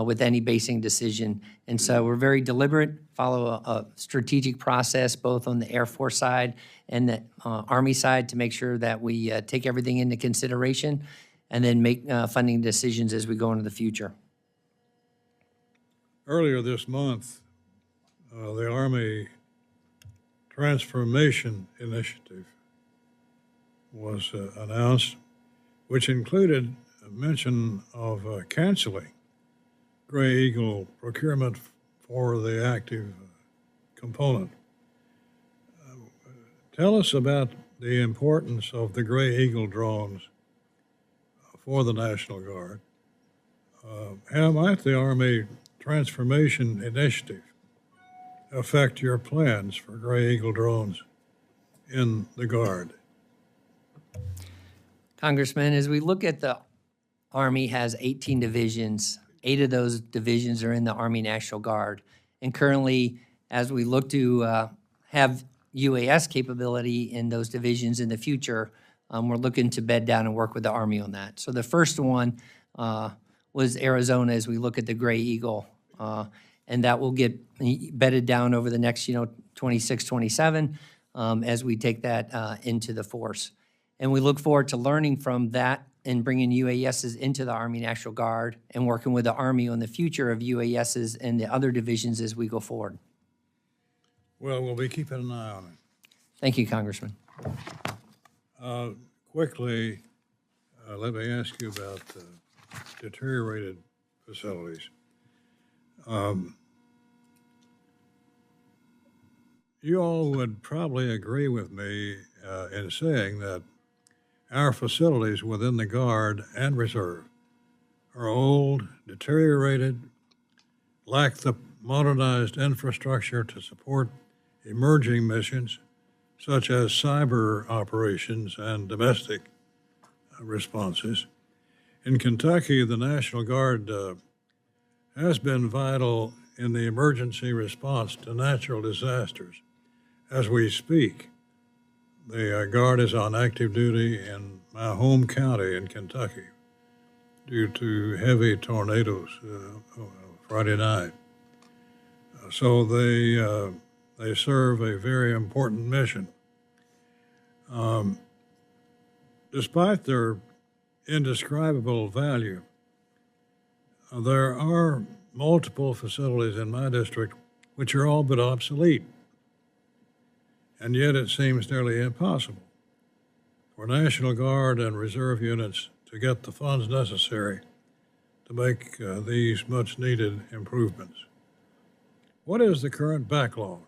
with any basing decision. And so we're very deliberate, follow a strategic process both on the Air Force side and the Army side to make sure that we take everything into consideration and then make funding decisions as we go into the future. Earlier this month, the Army Transformation Initiative was announced, which included a mention of canceling Gray Eagle procurement for the active component. Tell us about the importance of the Gray Eagle drones for the National Guard. How might the Army Transformation Initiative affect your plans for Gray Eagle drones in the Guard? Congressman, as we look at the Army has 18 divisions, 8 of those divisions are in the Army National Guard. And currently, as we look to have UAS capability in those divisions in the future, we're looking to bed down and work with the Army on that. So the first one was Arizona as we look at the Gray Eagle. And that will get bedded down over the next, 26, 27 as we take that into the force. And we look forward to learning from that and bringing UASs into the Army National Guard and working with the Army on the future of UASs and the other divisions as we go forward. Well, we'll be keeping an eye on it. Thank you, Congressman. Quickly, let me ask you about deteriorated facilities. You all would probably agree with me in saying that our facilities within the Guard and Reserve are old, deteriorated, lack the modernized infrastructure to support emerging missions such as cyber operations and domestic responses. In Kentucky, the National Guard has been vital in the emergency response to natural disasters. As we speak, the Guard is on active duty in my home county in Kentucky due to heavy tornadoes Friday night. So they serve a very important mission. Despite their indescribable value, there are multiple facilities in my district which are all but obsolete. And yet it seems nearly impossible for National Guard and Reserve units to get the funds necessary to make these much-needed improvements. What is the current backlog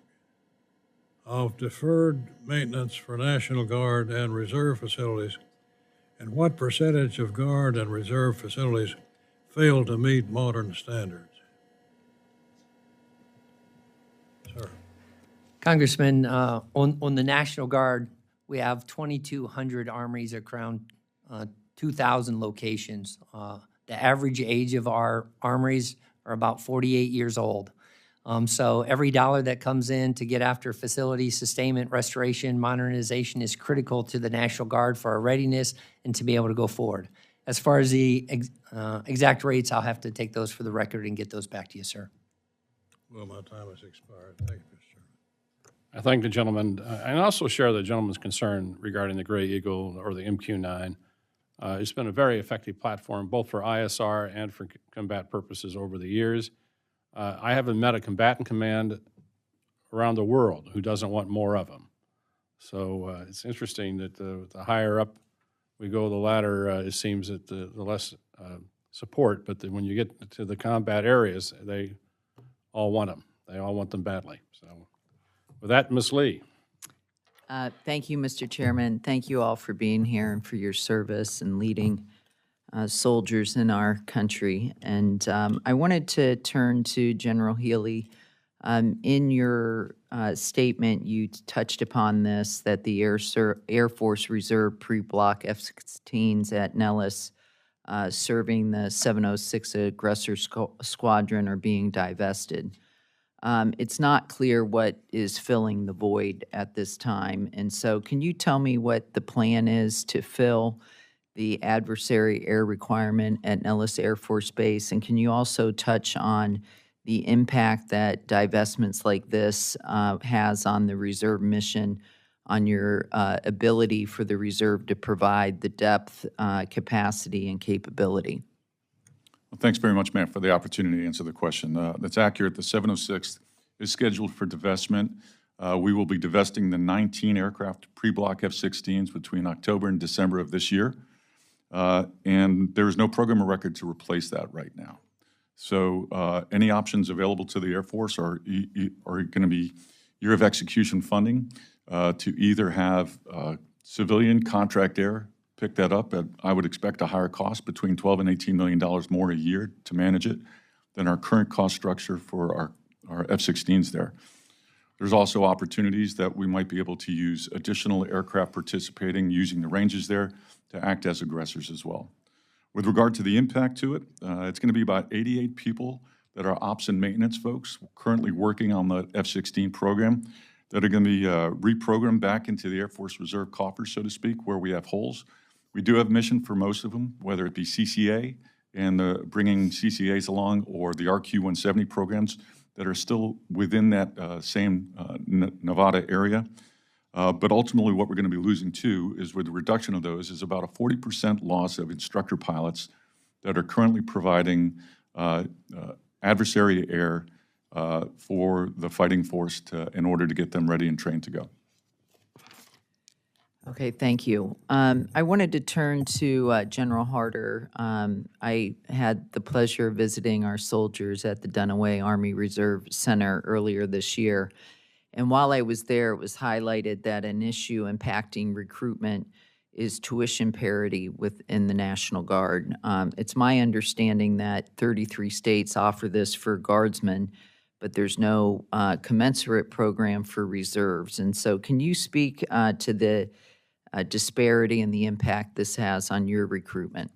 of deferred maintenance for National Guard and Reserve facilities, and what percentage of Guard and Reserve facilities fail to meet modern standards? Sir. Congressman, on the National Guard, we have 2,200 armories around 2,000 locations. The average age of our armories are about 48 years old. So every dollar that comes in to get after facility sustainment, restoration, modernization is critical to the National Guard for our readiness and to be able to go forward. As far as the exact rates, I'll have to take those for the record and get those back to you, sir. Well, my time has expired. Thank you, Mr. Chairman. I thank the gentleman, and also share the gentleman's concern regarding the Gray Eagle or the MQ-9. It's been a very effective platform, both for ISR and for combat purposes over the years. I haven't met a combatant command around the world who doesn't want more of them. So it's interesting that the higher up we go the ladder, it seems that the less support, but when you get to the combat areas, they all want them. They all want them badly. So with that, Ms. Lee. Thank you, Mr. Chairman. Thank you all for being here and for your service and leading soldiers in our country. And I wanted to turn to General Healy. In your statement, you touched upon this, that the Air Force Reserve pre-block F-16s at Nellis serving the 706 Aggressor Squadron are being divested. It's not clear what is filling the void at this time. And so can you tell me what the plan is to fill the adversary air requirement at Nellis Air Force Base? And can you also touch on the impact that divestments like this has on the reserve mission, on your ability for the reserve to provide the depth, capacity, and capability? Well, thanks very much, Matt, for the opportunity to answer the question. That's accurate. The 706 is scheduled for divestment. We will be divesting the 19 aircraft pre-block F-16s between October and December of this year. And there is no program of record to replace that right now. So any options available to the Air Force are going to be year of execution funding to either have civilian contract air pick that up at, I would expect, a higher cost, between $12 and $18 million more a year to manage it than our current cost structure for our F-16s there. There's also opportunities that we might be able to use additional aircraft participating using the ranges there to act as aggressors as well. With regard to the impact to it, it's going to be about 88 people that are ops and maintenance folks currently working on the F-16 program that are going to be reprogrammed back into the Air Force Reserve coffers, so to speak, where we have holes. We do have mission for most of them, whether it be CCA and bringing CCAs along, or the RQ-170 programs that are still within that same Nevada area. But ultimately, what we're going to be losing too is, with the reduction of those, is about a 40% loss of instructor pilots that are currently providing adversary air for the fighting force in order to get them ready and trained to go. Okay, thank you. I wanted to turn to General Harder. I had the pleasure of visiting our soldiers at the Dunaway Army Reserve Center earlier this year. And while I was there, it was highlighted that an issue impacting recruitment is tuition parity within the National Guard. It's my understanding that 33 states offer this for guardsmen, but there's no commensurate program for reserves. And so can you speak to the disparity and the impact this has on your recruitment?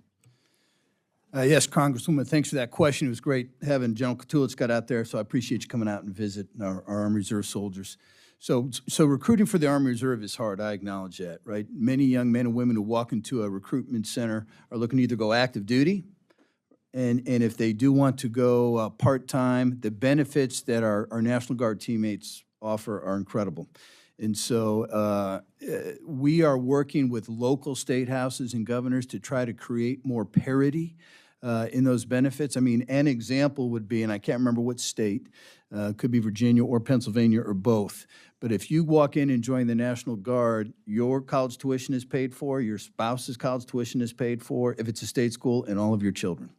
Yes, Congresswoman, thanks for that question. It was great having General Katulitz got out there, so I appreciate you coming out and visit our Army Reserve soldiers. So recruiting for the Army Reserve is hard, I acknowledge that, right? Many young men and women who walk into a recruitment center are looking to either go active duty, and if they do want to go part-time, the benefits that our National Guard teammates offer are incredible. And so we are working with local state houses and governors to try to create more parity in those benefits. I mean, an example would be, and I can't remember what state, could be Virginia or Pennsylvania or both, But if you walk in and join the National Guard, your college tuition is paid for, your spouse's college tuition is paid for, if it's a state school, and all of your children.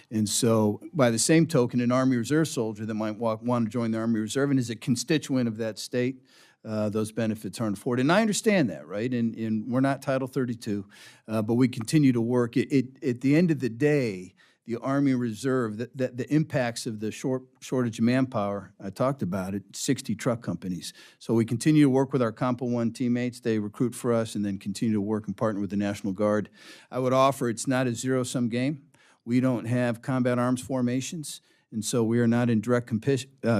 And so, by the same token, an Army Reserve soldier that might want to join the Army Reserve and is a constituent of that state, those benefits aren't afforded. And I understand that, right? And we're not Title 32, but we continue to work. At the end of the day, the Army Reserve, the impacts of the shortage of manpower, I talked about it, 60 truck companies. So we continue to work with our Compo 1 teammates. They recruit for us and then continue to work and partner with the National Guard. I would offer it's not a zero-sum game. We don't have combat arms formations, and so we are not in direct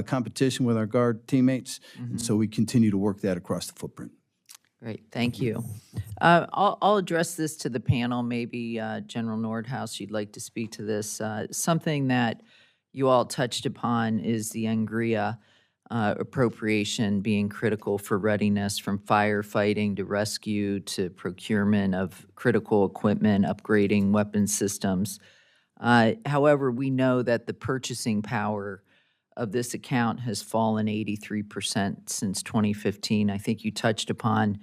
competition with our Guard teammates, and so we continue to work that across the footprint. Great, thank you. I'll address this to the panel. Maybe General Nordhaus, you'd like to speak to this. Something that you all touched upon is the UNGRIA appropriation being critical for readiness, from firefighting to rescue to procurement of critical equipment, upgrading weapon systems. However, we know that the purchasing power of this account has fallen 83% since 2015. I think you touched upon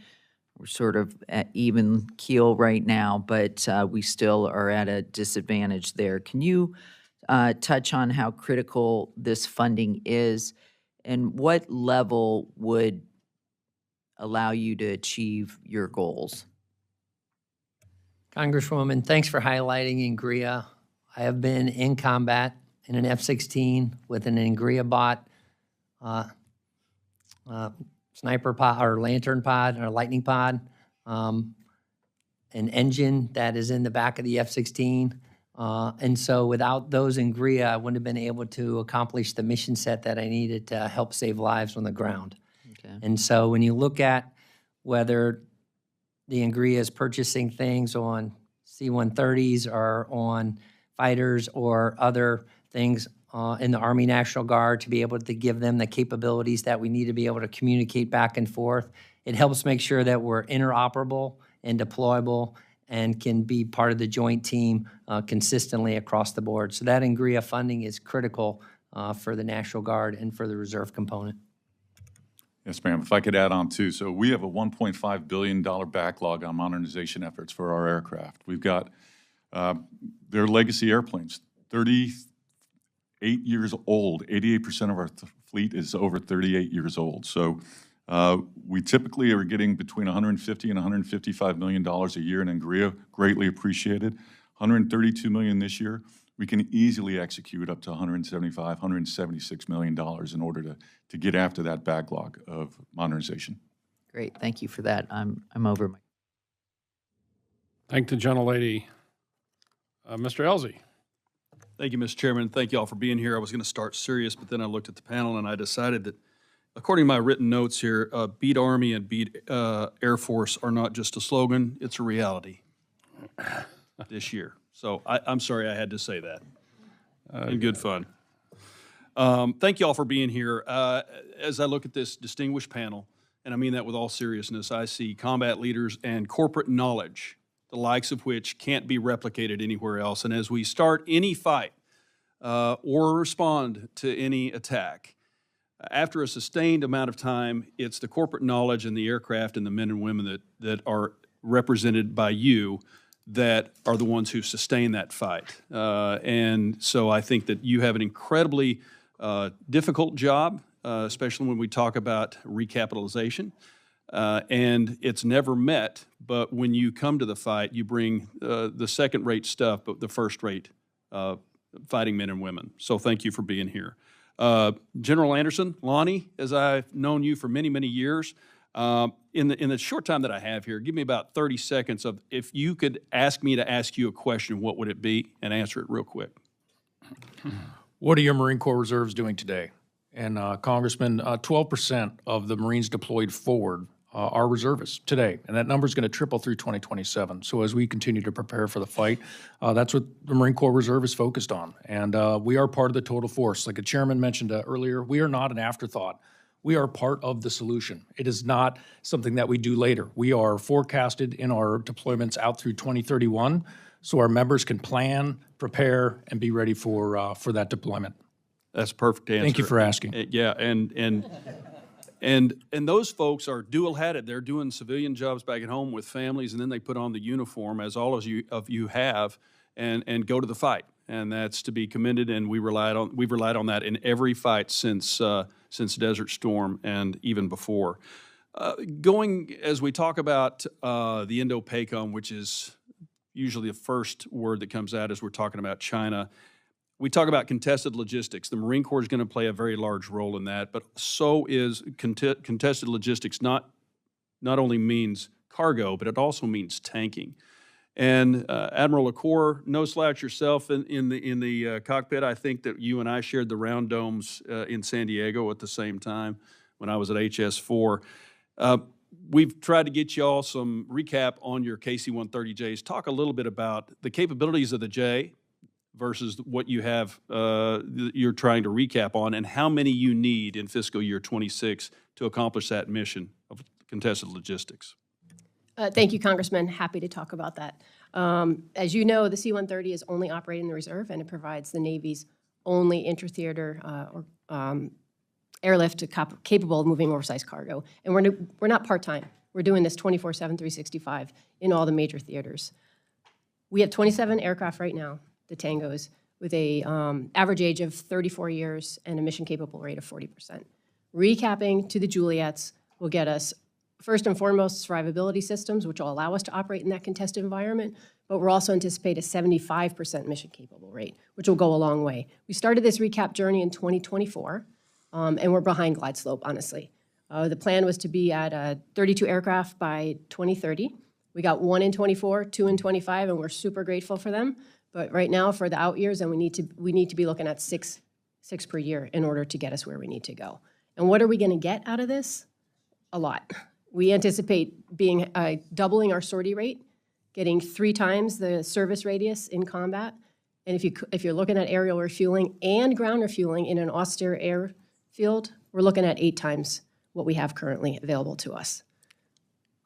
we're sort of at even keel right now, but we still are at a disadvantage there. Can you touch on how critical this funding is and what level would allow you to achieve your goals? Congresswoman, thanks for highlighting UNGRIA. I have been in combat in an F-16 with an UNGRIA bot, sniper pod or lantern pod or lightning pod, an engine that is in the back of the F-16. And so without those UNGRIA, I wouldn't have been able to accomplish the mission set that I needed to help save lives on the ground. Okay. And so when you look at whether the UNGRIA is purchasing things on C-130s or on fighters or other things in the Army National Guard to be able to give them the capabilities that we need to be able to communicate back and forth. It helps make sure that we're interoperable and deployable and can be part of the joint team consistently across the board. So that UNGRIA funding is critical for the National Guard and for the reserve component. Yes, ma'am. If I could add on too. So we have a $1.5 billion backlog on modernization efforts for our aircraft. We've got their legacy airplanes, 38 years old. 88% of our fleet is over 38 years old. So we typically are getting between $150 and $155 million a year in UNGRIA, greatly appreciated. $132 million this year. We can easily execute up to $175, $176 million in order to get after that backlog of modernization. Great, thank you for that. I'm over my. Thank the gentlelady. Mr. Elzey. Thank you, Mr. Chairman. Thank you all for being here. I was going to start serious, but then I looked at the panel and I decided that, according to my written notes here, Beat Army and Beat Air Force are not just a slogan, it's a reality this year. So I'm sorry I had to say that. In good fun. Thank you all for being here. As I look at this distinguished panel, and I mean that with all seriousness, I see combat leaders and corporate knowledge, the likes of which can't be replicated anywhere else. And as we start any fight or respond to any attack, after a sustained amount of time, it's the corporate knowledge and the aircraft and the men and women that are represented by you that are the ones who sustain that fight. And so I think that you have an incredibly difficult job, especially when we talk about recapitalization. And it's never met, but when you come to the fight, you bring the second-rate stuff, but the first-rate fighting men and women. So thank you for being here. General Anderson, Lonnie, as I've known you for many, many years, in the short time that I have here, give me about 30 seconds of if you could ask me to ask you a question, what would it be? And answer it real quick. What are your Marine Corps reserves doing today? And Congressman, 12% of the Marines deployed forward are reservists today, and that number is going to triple through 2027. So as we continue to prepare for the fight, that's what the Marine Corps Reserve is focused on. And we are part of the total force. Like the chairman mentioned earlier, we are not an afterthought. We are part of the solution. It is not something that we do later. We are forecasted in our deployments out through 2031, so our members can plan, prepare, and be ready for that deployment. That's a perfect answer. Thank you for asking. Yeah, and And those folks are dual-hatted. They're doing civilian jobs back at home with families, and then they put on the uniform, as all of you have, and go to the fight. And that's to be commended, and we've relied on that in every fight since Desert Storm and even before. As we talk about the Indo-PACOM, which is usually the first word that comes out as we're talking about China, we talk about contested logistics. The Marine Corps is going to play a very large role in that, but so is contested logistics. Not only means cargo, but it also means tanking. And Admiral LaCour, no slouch yourself in the cockpit. I think that you and I shared the round domes in San Diego at the same time when I was at HS4. We've tried to get you all some recap on your KC-130Js. Talk a little bit about the capabilities of the J versus what you have, you're trying to recap on, and how many you need in fiscal year 26 to accomplish that mission of contested logistics. Thank you, Congressman. Happy to talk about that. As you know, the C-130 is only operating in the reserve, and it provides the Navy's only inter-theater airlift capable of moving oversized cargo. And we're not part-time. We're doing this 24/7, 365 in all the major theaters. We have 27 aircraft right now, the Tangos, with a average age of 34 years and a mission-capable rate of 40%. Recapping to the Juliets will get us, first and foremost, survivability systems, which will allow us to operate in that contested environment, but we're also anticipate a 75% mission-capable rate, which will go a long way. We started this recap journey in 2024, and we're behind glide slope, honestly. The plan was to be at 32 aircraft by 2030. We got 1 in 24, 2 in 25, and we're super grateful for them. But right now, for the out years, and we need to be looking at six per year in order to get us where we need to go. And what are we going to get out of this? A lot. We anticipate doubling our sortie rate, getting 3 times the service radius in combat. And if you're looking at aerial refueling and ground refueling in an austere airfield, we're looking at 8 times what we have currently available to us.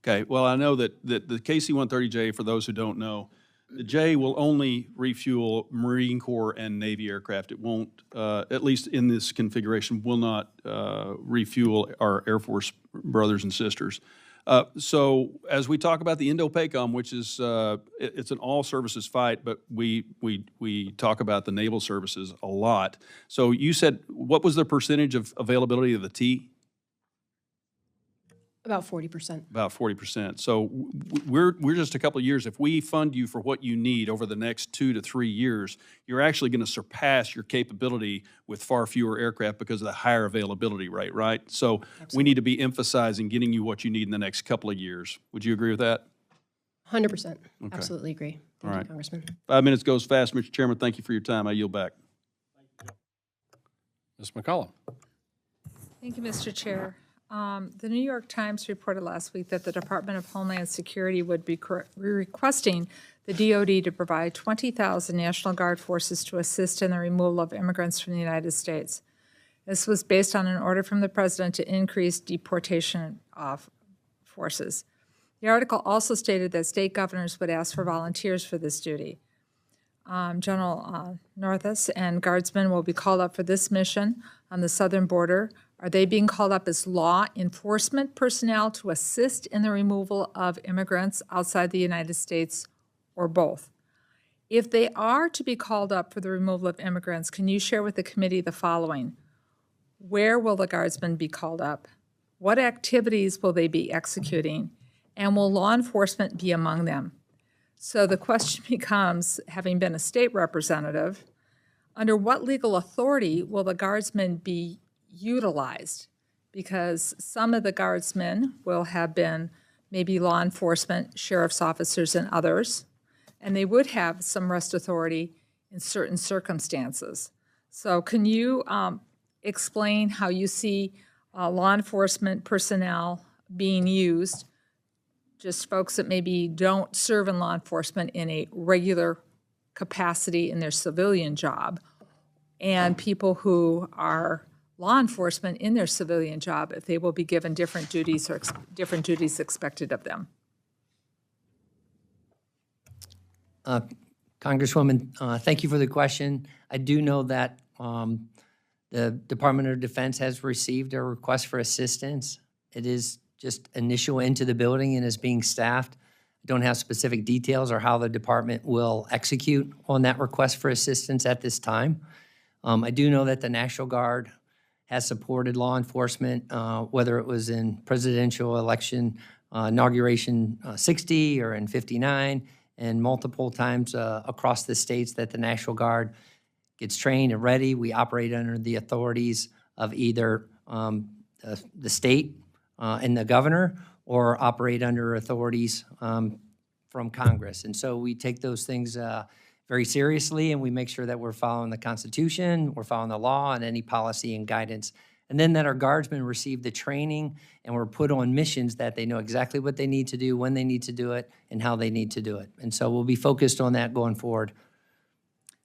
Okay, well, I know that the KC-130J, for those who don't know, the J will only refuel Marine Corps and Navy aircraft. It won't, at least in this configuration, will not refuel our Air Force brothers and sisters. So as we talk about the Indo-PACOM, which is, it's an all-services fight, but we talk about the naval services a lot. So you said, what was the percentage of availability of the T? About 40%. About 40%. So we're just a couple of years. If we fund you for what you need over the next 2 to 3 years, you're actually going to surpass your capability with far fewer aircraft because of the higher availability rate, right? So we need to be emphasizing getting you what you need in the next couple of years. Would you agree with that? 100%. Okay. Absolutely agree. Thank you, Congressman. 5 minutes goes fast, Mr. Chairman. Thank you for your time. I yield back. Ms. McCollum. Thank you, Mr. Chair. The New York Times reported last week that the Department of Homeland Security would be requesting the DoD to provide 20,000 National Guard forces to assist in the removal of immigrants from the United States. This was based on an order from the President to increase deportation of forces. The article also stated that state governors would ask for volunteers for this duty. General Northus and Guardsmen will be called up for this mission on the southern border. Are they being called up as law enforcement personnel to assist in the removal of immigrants outside the United States, or both? If they are to be called up for the removal of immigrants, can you share with the committee the following? Where will the Guardsmen be called up? What activities will they be executing? And will law enforcement be among them? So the question becomes, having been a state representative, under what legal authority will the Guardsmen be utilized? Because some of the Guardsmen will have been maybe law enforcement, sheriff's officers, and others, and they would have some rest authority in certain circumstances. So can you explain how you see law enforcement personnel being used, just folks that maybe don't serve in law enforcement in a regular capacity in their civilian job, and people who are law enforcement in their civilian job, if they will be given different duties or different duties expected of them? Congresswoman, Thank you for the question. I do know that the The Department of Defense has received a request for assistance. It is just initial into the building and is being staffed. I don't have specific details or how the department will execute on that request for assistance at this time. I do know that the National Guard has supported law enforcement, whether it was in presidential election inauguration 60 or in 59, and multiple times across the states that the National Guard gets trained and ready. We operate under the authorities of either the state and the governor, or operate under authorities from Congress. And so we take those things very seriously, and we make sure that we're following the Constitution, we're following the law, and any policy and guidance. And then that our guardsmen receive the training and we're put on missions that they know exactly what they need to do, when they need to do it, and how they need to do it. And so we'll be focused on that going forward.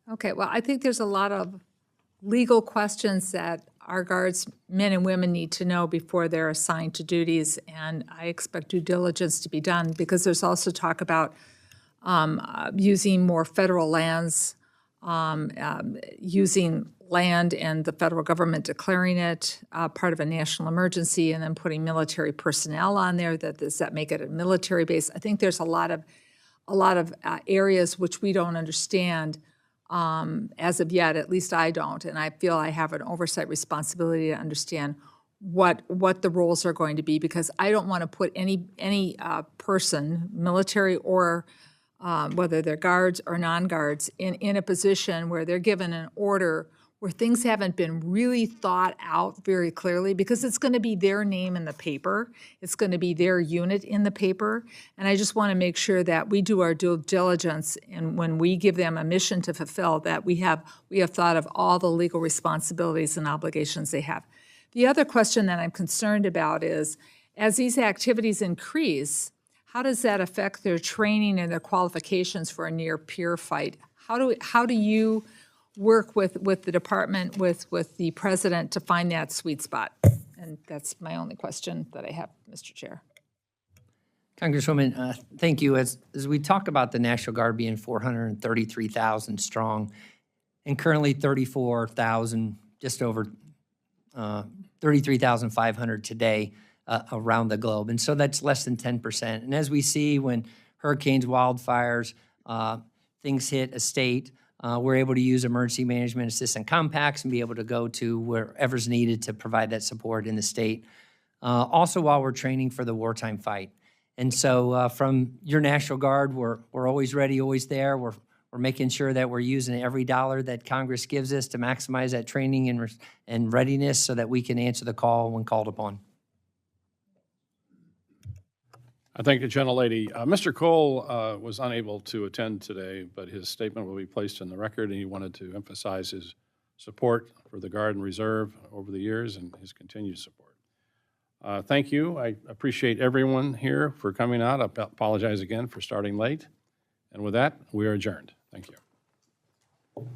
Okay, well, I think there's a lot of legal questions that our guards, men and women, need to know before they're assigned to duties, and I expect due diligence to be done, because there's also talk about using more federal lands, using land and the federal government declaring it part of a national emergency, and then putting military personnel on there. Does that make it a military base? I think there's a lot of areas which we don't understand as of yet. At least I don't, and I feel I have an oversight responsibility to understand what the roles are going to be, because I don't want to put any person, military or whether they're guards or non-guards, in a position where they're given an order where things haven't been really thought out very clearly, because it's going to be their name in the paper. It's going to be their unit in the paper. And I just want to make sure that we do our due diligence, and when we give them a mission to fulfill, that we have thought of all the legal responsibilities and obligations they have. The other question that I'm concerned about is, as these activities increase, how does that affect their training and their qualifications for a near-peer fight? How do you work with the department, with the president, to find that sweet spot? And that's my only question that I have, Mr. Chair. Congresswoman, thank you. As we talk about the National Guard being 433,000 strong, and currently 34,000, just over 33,500 today around the globe. And so that's less than 10%. And as we see, when hurricanes, wildfires, things hit a state, we're able to use emergency management assistant compacts and be able to go to wherever's needed to provide that support in the state. Also, while we're training for the wartime fight. And so from your National Guard, we're always ready, always there. We're making sure that we're using every dollar that Congress gives us to maximize that training and readiness, so that we can answer the call when called upon. I thank the gentlelady. Mr. Cole was unable to attend today, but his statement will be placed in the record, and he wanted to emphasize his support for the Guard and Reserve over the years and his continued support. Thank you. I appreciate everyone here for coming out. I apologize again for starting late. And with that, we are adjourned. Thank you.